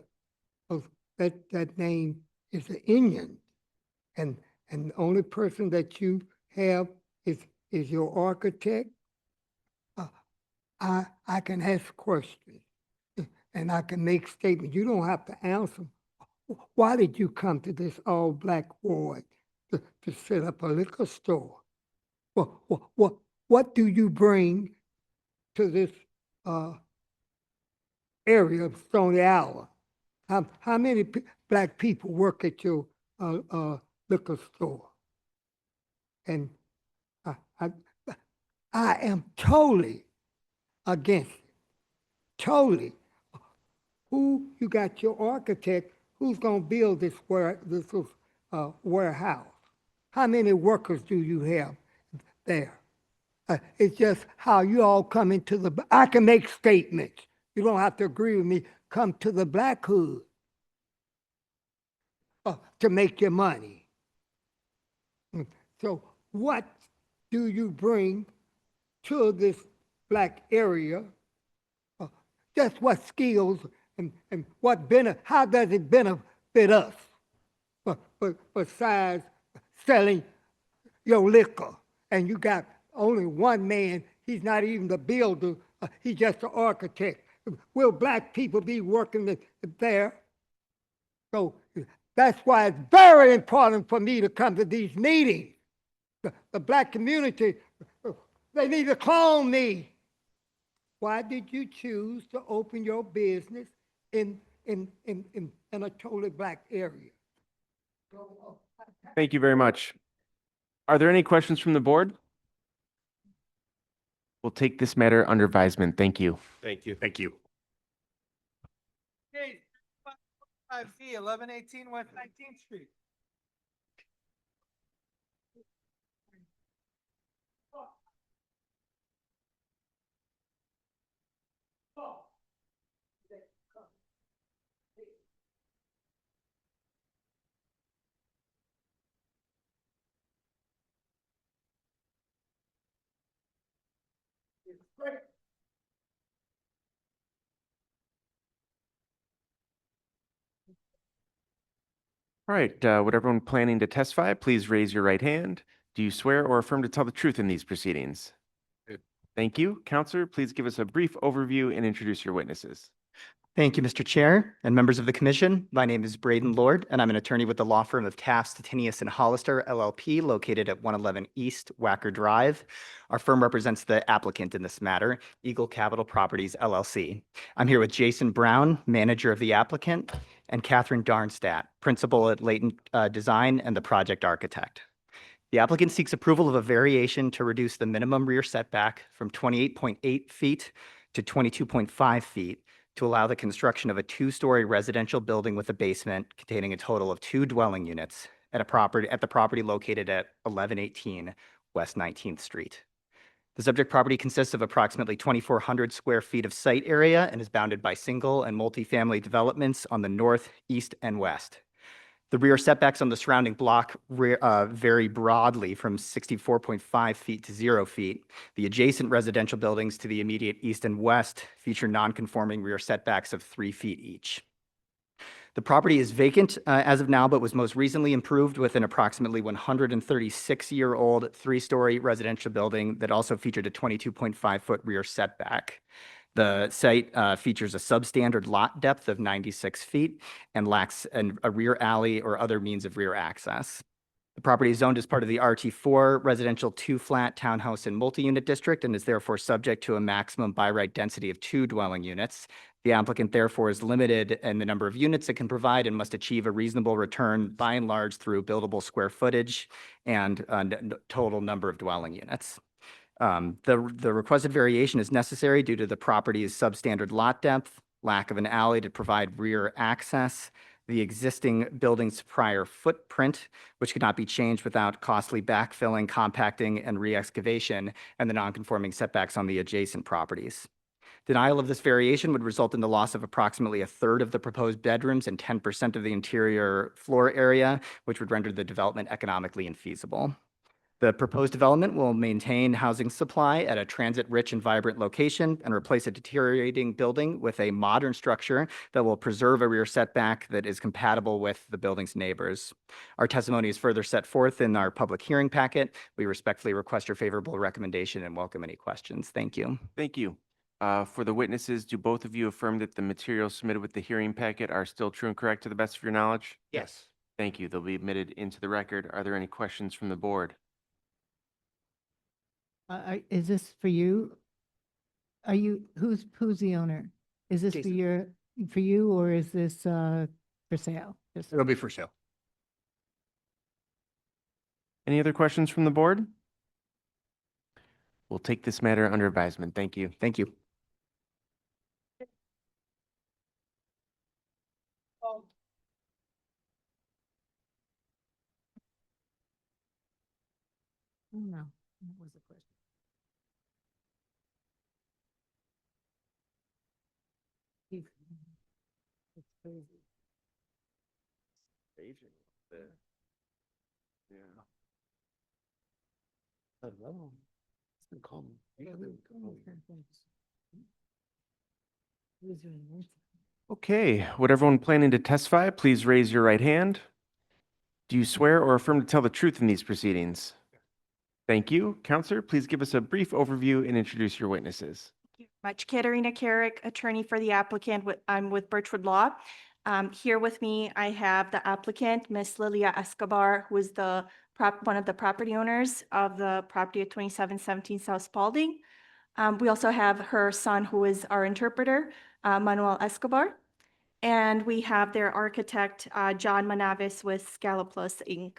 that name is an Indian, and the only person that you have is your architect. I can ask questions and I can make statements. You don't have to answer them. Why did you come to this all-black ward to set up a liquor store? What do you bring to this area of Stony Island? How many black people work at your liquor store? And I am totally against it. Totally. Who, you got your architect, who's gonna build this warehouse? How many workers do you have there? It's just how you all come into I can make statements. You don't have to agree with me. Come to the black hood to make your money. So what do you bring to this black area? Just what skills and what how does it benefit us? Besides selling your liquor, and you got only one man, he's not even the builder, he's just the architect. Will black people be working there? So that's why it's very important for me to come to these meetings. The black community, they need to clone me. Why did you choose to open your business in a totally black area? Thank you very much. Are there any questions from the board? We'll take this matter under advisement. Thank you. Thank you. Thank you. Case 5Z, 1118 West 19th Street. All right, would everyone planning to testify, please raise your right hand. Do you swear or affirm to tell the truth in these proceedings? Good. Thank you. Counselor, please give us a brief overview and introduce your witnesses. Thank you, Mr. Chair and members of the commission. My name is Braden Lord, and I'm an attorney with the law firm of Taft, Stettinius, and Hollister LLP, located at 111 East Wacker Drive. Our firm represents the applicant in this matter, Eagle Capital Properties LLC. I'm here with Jason Brown, manager of the applicant, and Catherine Darnstadt, principal at Leighton Design and the project architect. The applicant seeks approval of a variation to reduce the minimum rear setback from 28.8 feet to 22.5 feet to allow the construction of a two-story residential building with a basement containing a total of 2 dwelling units at the property located at 1118 West 19th Street. The subject property consists of approximately 2,400 square feet of site area and is bounded by single and multifamily developments on the north, east, and west. The rear setbacks on the surrounding block vary broadly from 64.5 feet to 0 feet. The adjacent residential buildings to the immediate east and west feature non-conforming rear setbacks of 3 feet each. The property is vacant as of now, but was most recently improved with an approximately 136-year-old 3-story residential building that also featured a 22.5-foot rear setback. The site features a substandard lot depth of 96 feet and lacks a rear alley or other means of rear access. The property is zoned as part of the RT4 residential 2-flat townhouse and multi-unit district and is therefore subject to a maximum by right density of 2 dwelling units. The applicant therefore is limited in the number of units it can provide and must achieve a reasonable return by and large through buildable square footage and total number of dwelling units. The requested variation is necessary due to the property's substandard lot depth, lack of an alley to provide rear access, the existing building's prior footprint, which could not be changed without costly backfilling, compacting, and re-excavation, and the non-conforming setbacks on the adjacent properties. Denial of this variation would result in the loss of approximately 1/3 of the proposed bedrooms and 10% of the interior floor area, which would render the development economically infeasible. The proposed development will maintain housing supply at a transit-rich and vibrant location and replace a deteriorating building with a modern structure that will preserve a rear setback that is compatible with the building's neighbors. Our testimony is further set forth in our public hearing packet. We respectfully request your favorable recommendation and welcome any questions. Thank you. Thank you. For the witnesses, do both of you affirm that the materials submitted with the hearing packet are still true and correct to the best of your knowledge? Yes. Thank you. They'll be admitted into the record. Are there any questions from the board? Is this for you? Who's the owner? Is this for you or is this for sale? It'll be for sale. Any other questions from the board? We'll take this matter under advisement. Thank you. Thank you. No, that was a question. It's crazy. Okay, would everyone planning to testify, please raise your right hand? Do you swear or affirm to tell the truth in these proceedings? Thank you. Counselor, please give us a brief overview and introduce your witnesses. Much. Katerina Carrick, attorney for the applicant. I'm with Birchwood Law. Here with me, I have the applicant, Miss Lilia Escobar, who is one of the property owners of the property at 2717 South Spalding. We also have her son, who is our interpreter, Manuel Escobar. And we have their architect, John Manavis with Scalaplus Inc.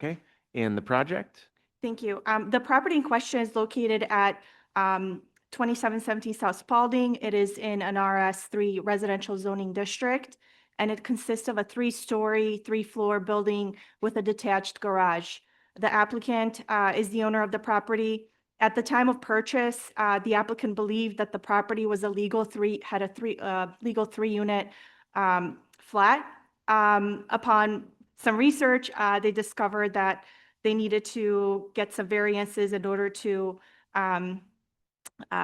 Okay, and the project? Thank you. The property in question is located at 2717 South Spalding. It is in an RS3 residential zoning district, and it consists of a 3-story, 3-floor building with a detached garage. The applicant is the owner of the property. At the time of purchase, the applicant believed that the property was a legal 3-unit flat. Upon some research, they discovered that they needed to get some variances in order to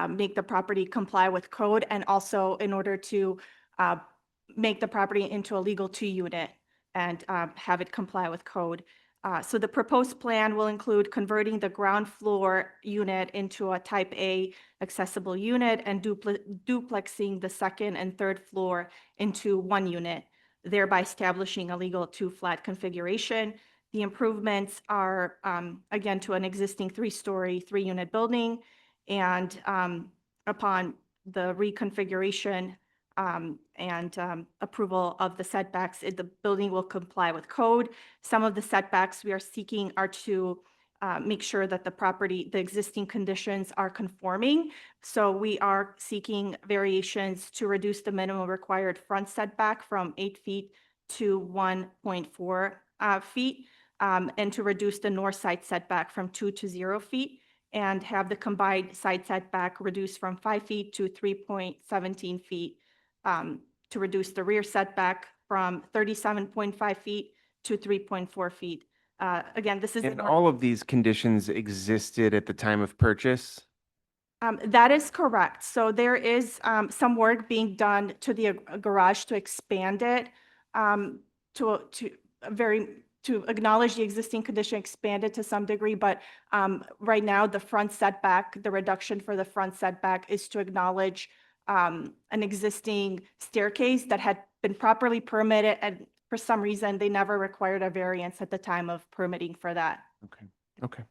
make the property comply with code, and also in order to make the property into a legal 2-unit and have it comply with code. So the proposed plan will include converting the ground floor unit into a type A accessible unit and duplexing the second and third floor into one unit, thereby establishing a legal two-flat configuration. The improvements are, again, to an existing three-story, three-unit building. And upon the reconfiguration and approval of the setbacks, the building will comply with code. Some of the setbacks we are seeking are to make sure that the existing conditions are conforming. So we are seeking variations to reduce the minimum required front setback from 8 feet to 1.4 feet, and to reduce the north side setback from 2 to 0 feet, and have the combined side setback reduced from 5 feet to 3.17 feet, to reduce the rear setback from 37.5 feet to 3.4 feet. Again, this is. And all of these conditions existed at the time of purchase? That is correct. So there is some work being done to the garage to expand it, to acknowledge the existing condition, expand it to some degree. But right now, the front setback, the reduction for the front setback is to acknowledge an existing staircase that had been properly permitted, and for some reason, they never required a variance at the time of permitting for that. Okay, okay.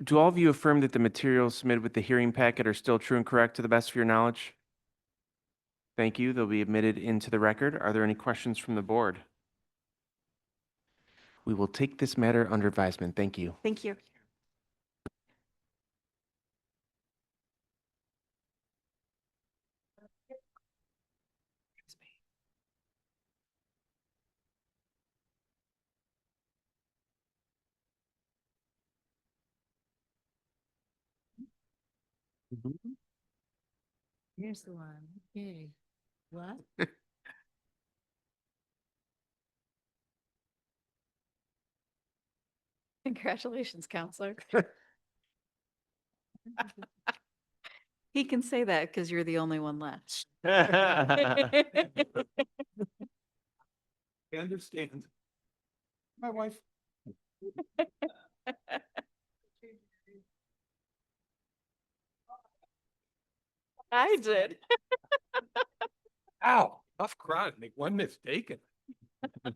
Do all of you affirm that the materials submitted with the hearing packet are still true and correct to the best of your knowledge? Thank you. They'll be admitted into the record. Are there any questions from the board? We will take this matter under advisement. Thank you. Thank you. Here's the one. Okay. What? Congratulations, counselor. He can say that because you're the only one left. I understand. My wife. I did. Ow, tough crowd, make one mistake. All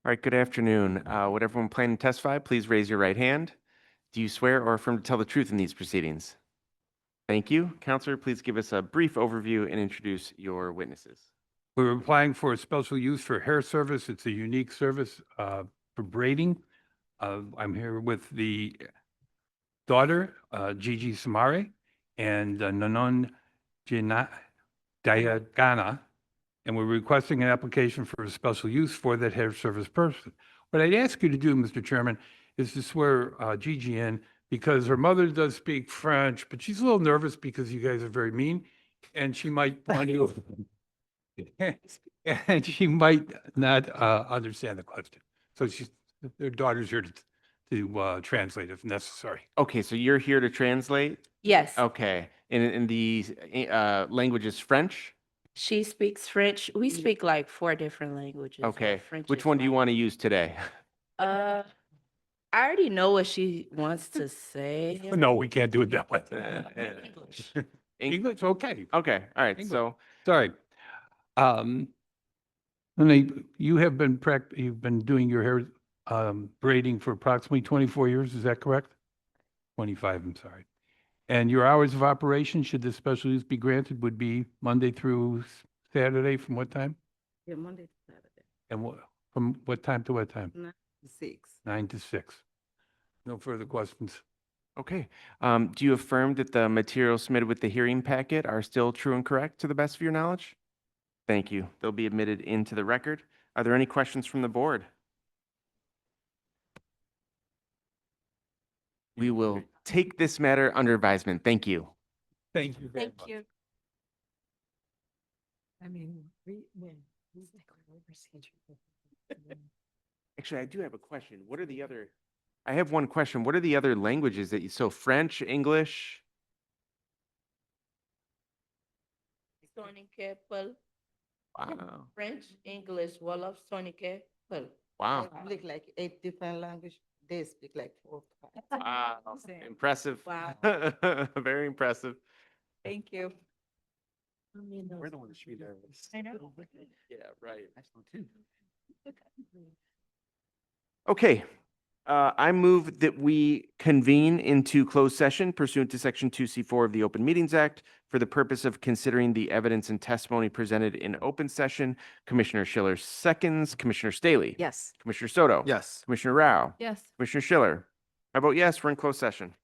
right, good afternoon. Would everyone plan to testify? Please raise your right hand. Do you swear or affirm to tell the truth in these proceedings? Thank you. Counselor, please give us a brief overview and introduce your witnesses. We're applying for a special use for hair service. It's a unique service for braiding. I'm here with the daughter, Gigi Samare, and Nanon Diagana, and we're requesting an application for a special use for that hair service person. What I'd ask you to do, Mr. Chairman, is to swear Gigi in, because her mother does speak French, but she's a little nervous because you guys are very mean, and she might want to, and she might not understand the question. So their daughter's here to translate if necessary. Okay, so you're here to translate? Yes, Okay, and the language is French? she speaks French. We speak like 4 different languages. but Okay, French which is one do you like- want to use today? I already know what she wants to say. No, we can't do it that way. English. English, okay. Okay, all right, English. so, Sorry. Lene, you've been doing your hair braiding for approximately 24 years, is that correct? 25, I'm sorry. And your hours of operation, should this special use be granted, would be Monday through Saturday from what time? Yeah, Monday to Saturday. And from what time to what time? 9 to 6. 9 to 6. No further questions. okay. Do you affirm that the materials submitted with the hearing packet are still true and correct to the best of your knowledge? Thank you. They'll be admitted into the record. Are there any questions from the board? We will take this matter under advisement. Thank you. Thank you very much. Thank you. I mean, when? He's like, "We're procedure." Actually, I do have a question. What are the other, I have one question. What are the other languages that you, so French, English? Wow. French, English, Wolof, Soninke. Well, Wow. they speak like 8 different language. They speak like 4, 5. Wow. Impressive. Wow. Very impressive. Thank you. We're the ones that should be nervous. I know. Yeah, right. Okay. I move that we convene into closed session pursuant to Section 2C4 of the Open Meetings Act for the purpose of considering the evidence and testimony presented in open session. Commissioner Schiller seconds, Commissioner Staley. Yes. Commissioner Soto. Yes. Commissioner Rao. Yes. Commissioner Schiller. I vote yes, we're in closed session.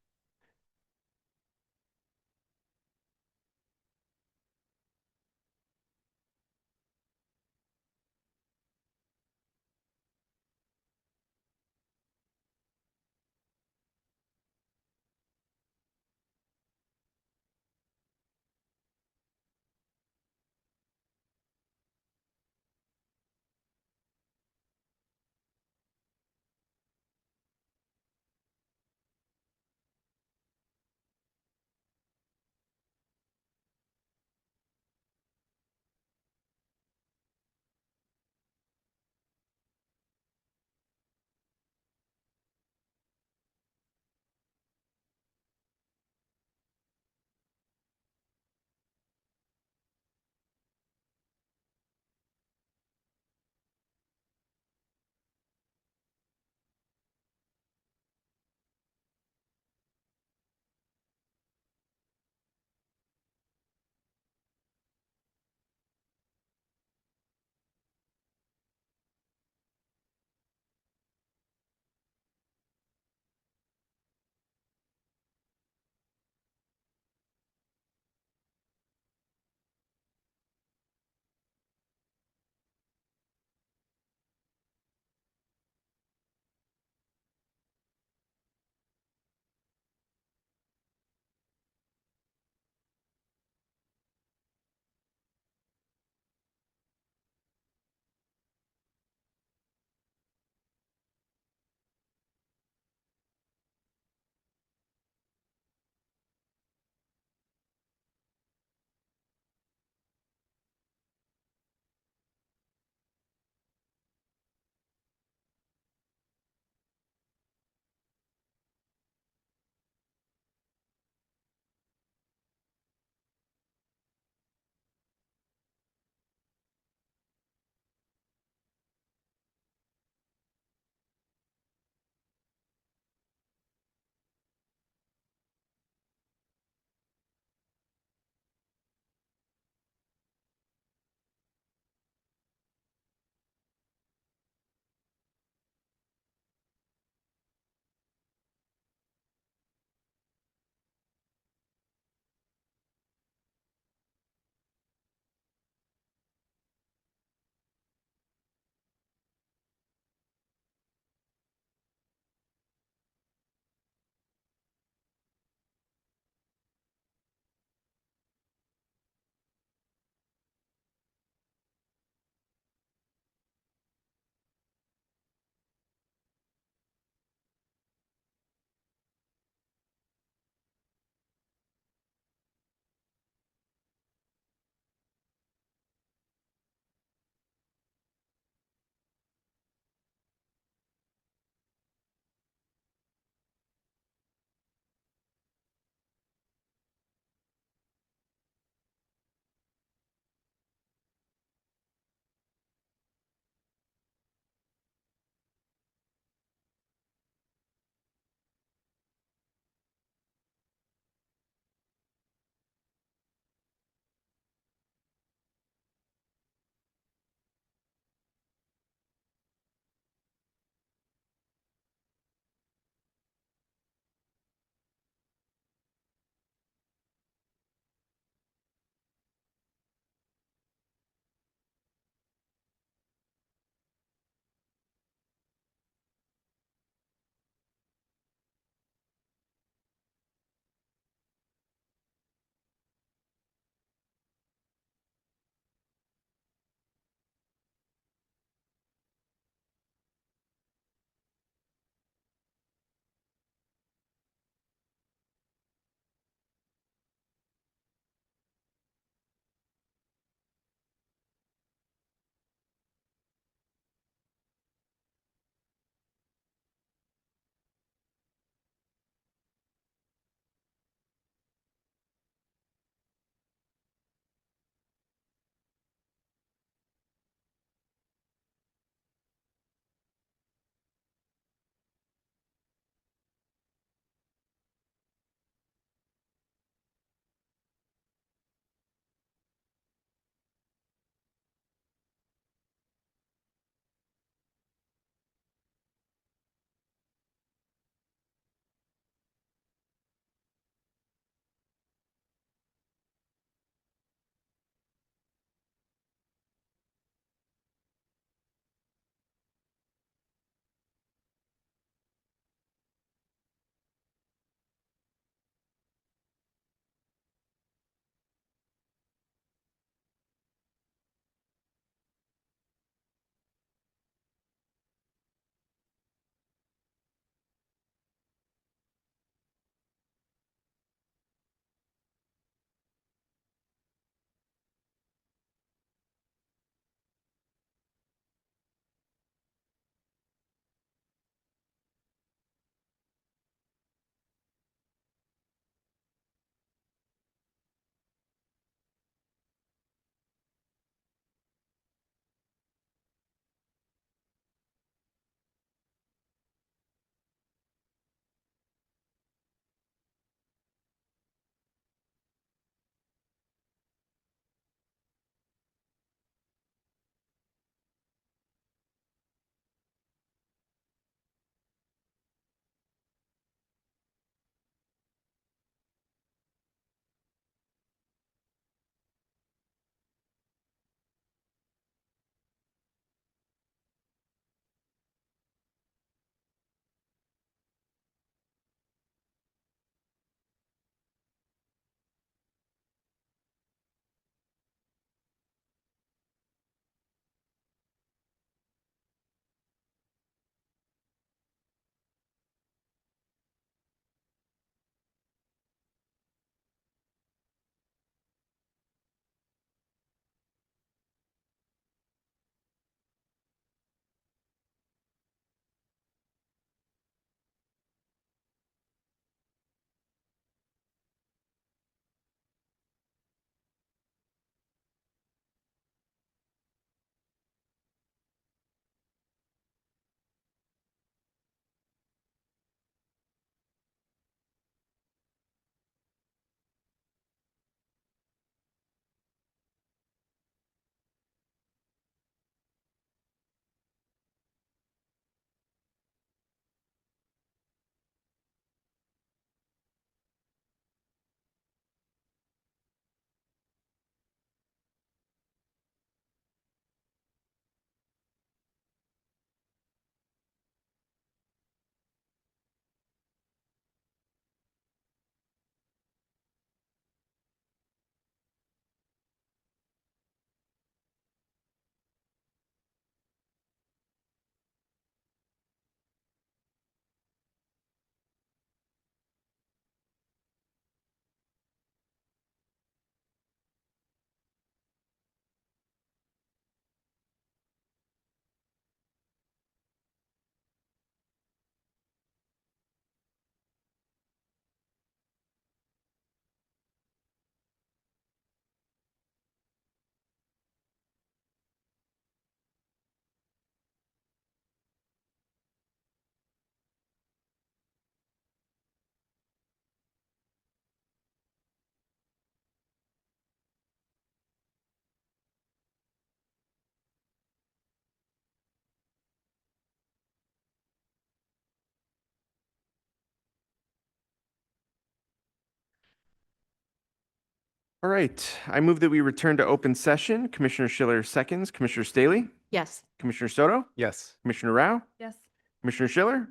All right, I move that we return to open session. Commissioner Schiller seconds, Commissioner Staley, Yes. Commissioner Soto, Yes. Commissioner Rao, Yes. Commissioner Schiller.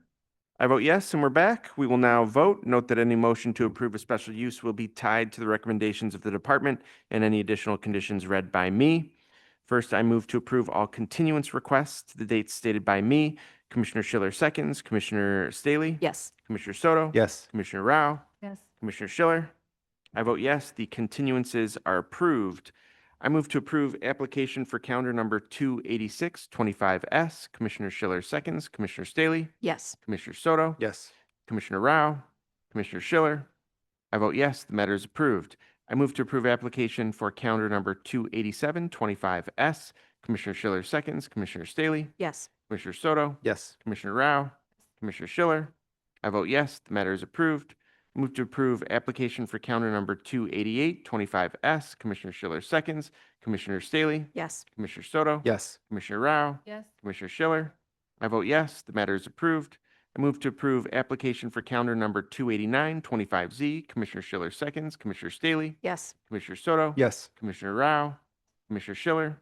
I vote yes, and we're back. We will now vote. Note that any motion to approve a special use will be tied to the recommendations of the department and any additional conditions read by me. First, I move to approve all continuance requests to the dates stated by me. Commissioner Schiller seconds, Commissioner Staley, Yes. Commissioner Soto, Yes. Commissioner Rao, Yes. Commissioner Schiller. I vote yes, the continuances are approved. I move to approve application for calendar number 28625S. Commissioner Schiller seconds, Commissioner Staley, Yes. Commissioner Soto, Yes. Commissioner Rao, Commissioner Schiller. I vote yes, the matter is approved. I move to approve application for calendar number 28725S. Commissioner Schiller seconds, Commissioner Staley, Yes. Commissioner Soto, Yes. Commissioner Rao, Commissioner Schiller. I vote yes, the matter is approved. Move to approve application for counter number 28825S. Commissioner Schiller seconds, Commissioner Staley, Yes. Commissioner Soto, Yes. Commissioner Rao, Yes. Commissioner Schiller. I vote yes, the matter is approved. I move to approve application for counter number 28925Z. Commissioner Schiller seconds, Commissioner Staley, Yes. Commissioner Soto, Yes. Commissioner Rao, Commissioner Schiller.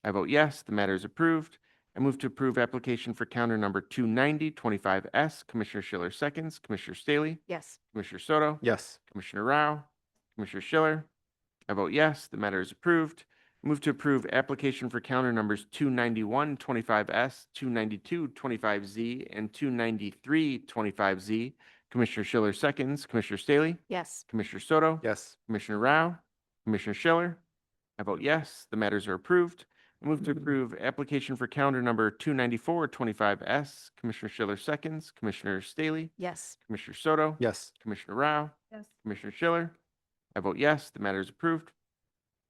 I vote yes, the matter is approved. I move to approve application for counter number 29025S. Commissioner Schiller seconds, Commissioner Staley, Yes. Commissioner Soto, Yes. Commissioner Rao, Commissioner Schiller. I vote yes, the matter is approved. Move to approve application for counter numbers 29125S, 29225Z, and 29325Z. Commissioner Schiller seconds, Commissioner Staley, Yes. Commissioner Soto, Yes. Commissioner Rao, Commissioner Schiller. I vote yes, the matters are approved. I move to approve application for calendar number 29425S. Commissioner Schiller seconds, Commissioner Staley, Yes. Commissioner Soto, Yes. Commissioner Rao, Yes. Commissioner Schiller. I vote yes, the matter is approved.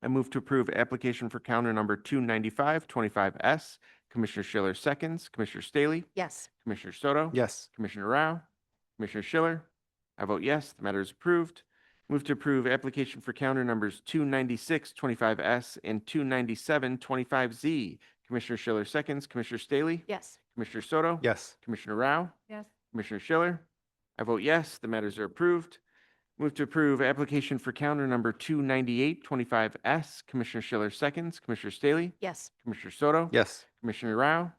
I move to approve application for calendar number 29525S. Commissioner Schiller seconds, Commissioner Staley, Yes. Commissioner Soto, Yes. Commissioner Rao, Commissioner Schiller. I vote yes, the matter is approved. Move to approve application for counter numbers 29625S and 29725Z. Commissioner Schiller seconds, Commissioner Staley, Yes. Commissioner Soto, Yes. Commissioner Rao, Yes. Commissioner Schiller. I vote yes, the matters are approved. Move to approve application for counter number 29825S. Commissioner Schiller seconds, Commissioner Staley, Yes. Commissioner Soto, Yes. Commissioner Rao,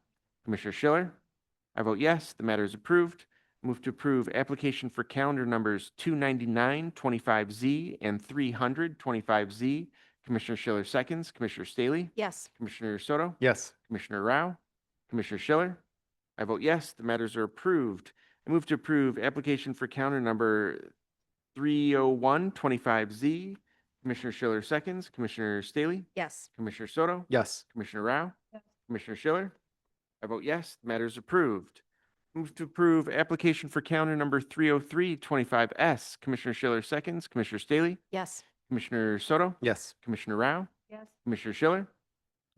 Commissioner Schiller. I vote yes, the matter is approved. Move to approve application for calendar numbers 29925Z and 325Z. Commissioner Schiller seconds, Commissioner Staley, Yes. Commissioner Soto, Yes. Commissioner Rao, Commissioner Schiller. I vote yes, the matters are approved. I move to approve application for counter number 30125Z. Commissioner Schiller seconds, Commissioner Staley, Yes. Commissioner Soto, Yes. Commissioner Rao, Yes. Commissioner Schiller. I vote yes, the matter is approved. Move to approve application for counter number 30325S. Commissioner Schiller seconds, Commissioner Staley, Yes. Commissioner Soto, Yes. Commissioner Rao, Yes. Commissioner Schiller.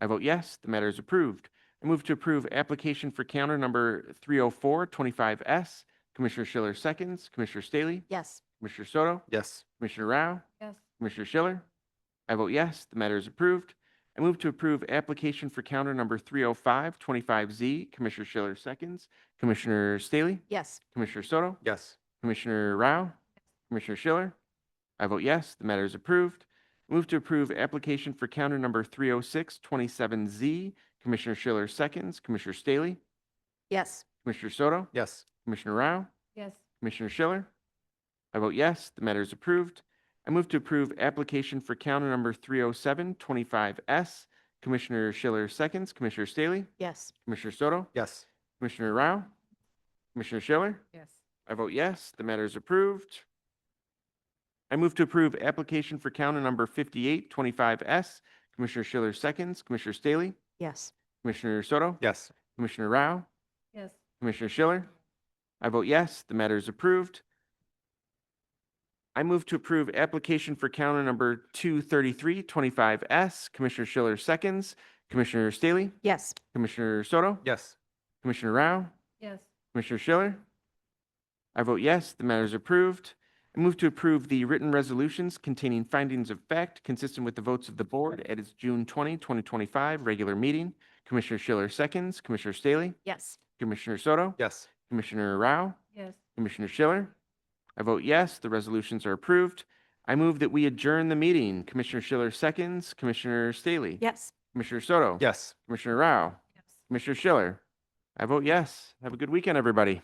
I vote yes, the matter is approved. I move to approve application for counter number 30425S. Commissioner Schiller seconds, Commissioner Staley, Yes. Commissioner Soto, Yes. Commissioner Rao, Yes. Commissioner Schiller. I vote yes, the matter is approved. I move to approve application for counter number 30525Z. Commissioner Schiller seconds, Commissioner Staley, Yes. Commissioner Soto, Yes. Commissioner Rao, Commissioner Schiller. I vote yes, the matter is approved. Move to approve application for counter number 30627Z. Commissioner Schiller seconds, Commissioner Staley, Yes. Commissioner Soto, Yes. Commissioner Rao, Yes. Commissioner Schiller. I vote yes, the matter is approved. I move to approve application for counter number 30725S. Commissioner Schiller seconds, Commissioner Staley, Yes. Commissioner Soto, Yes. Commissioner Rao, Commissioner Schiller. Yes. I vote yes, the matter is approved. I move to approve application for counter number 5825S. Commissioner Schiller seconds, Commissioner Staley, Yes. Commissioner Soto, Yes. Commissioner Rao, Yes. Commissioner Schiller. I vote yes, the matter is approved. I move to approve application for counter number 23325S. Commissioner Schiller seconds, Commissioner Staley, Yes. Commissioner Soto, Yes. Commissioner Rao, Yes. Commissioner Schiller. I vote yes, the matter is approved. I move to approve the written resolutions containing findings of fact consistent with the votes of the board at its June 2025 regular meeting. Commissioner Schiller seconds, Commissioner Staley, Yes. Commissioner Soto, Yes. Commissioner Rao, Yes. Commissioner Schiller. I vote yes, the resolutions are approved. I move that we adjourn the meeting. Commissioner Schiller seconds, Commissioner Staley. Yes. Commissioner Soto. Yes. Commissioner Rao. Commissioner Schiller. I vote yes. Have a good weekend, everybody.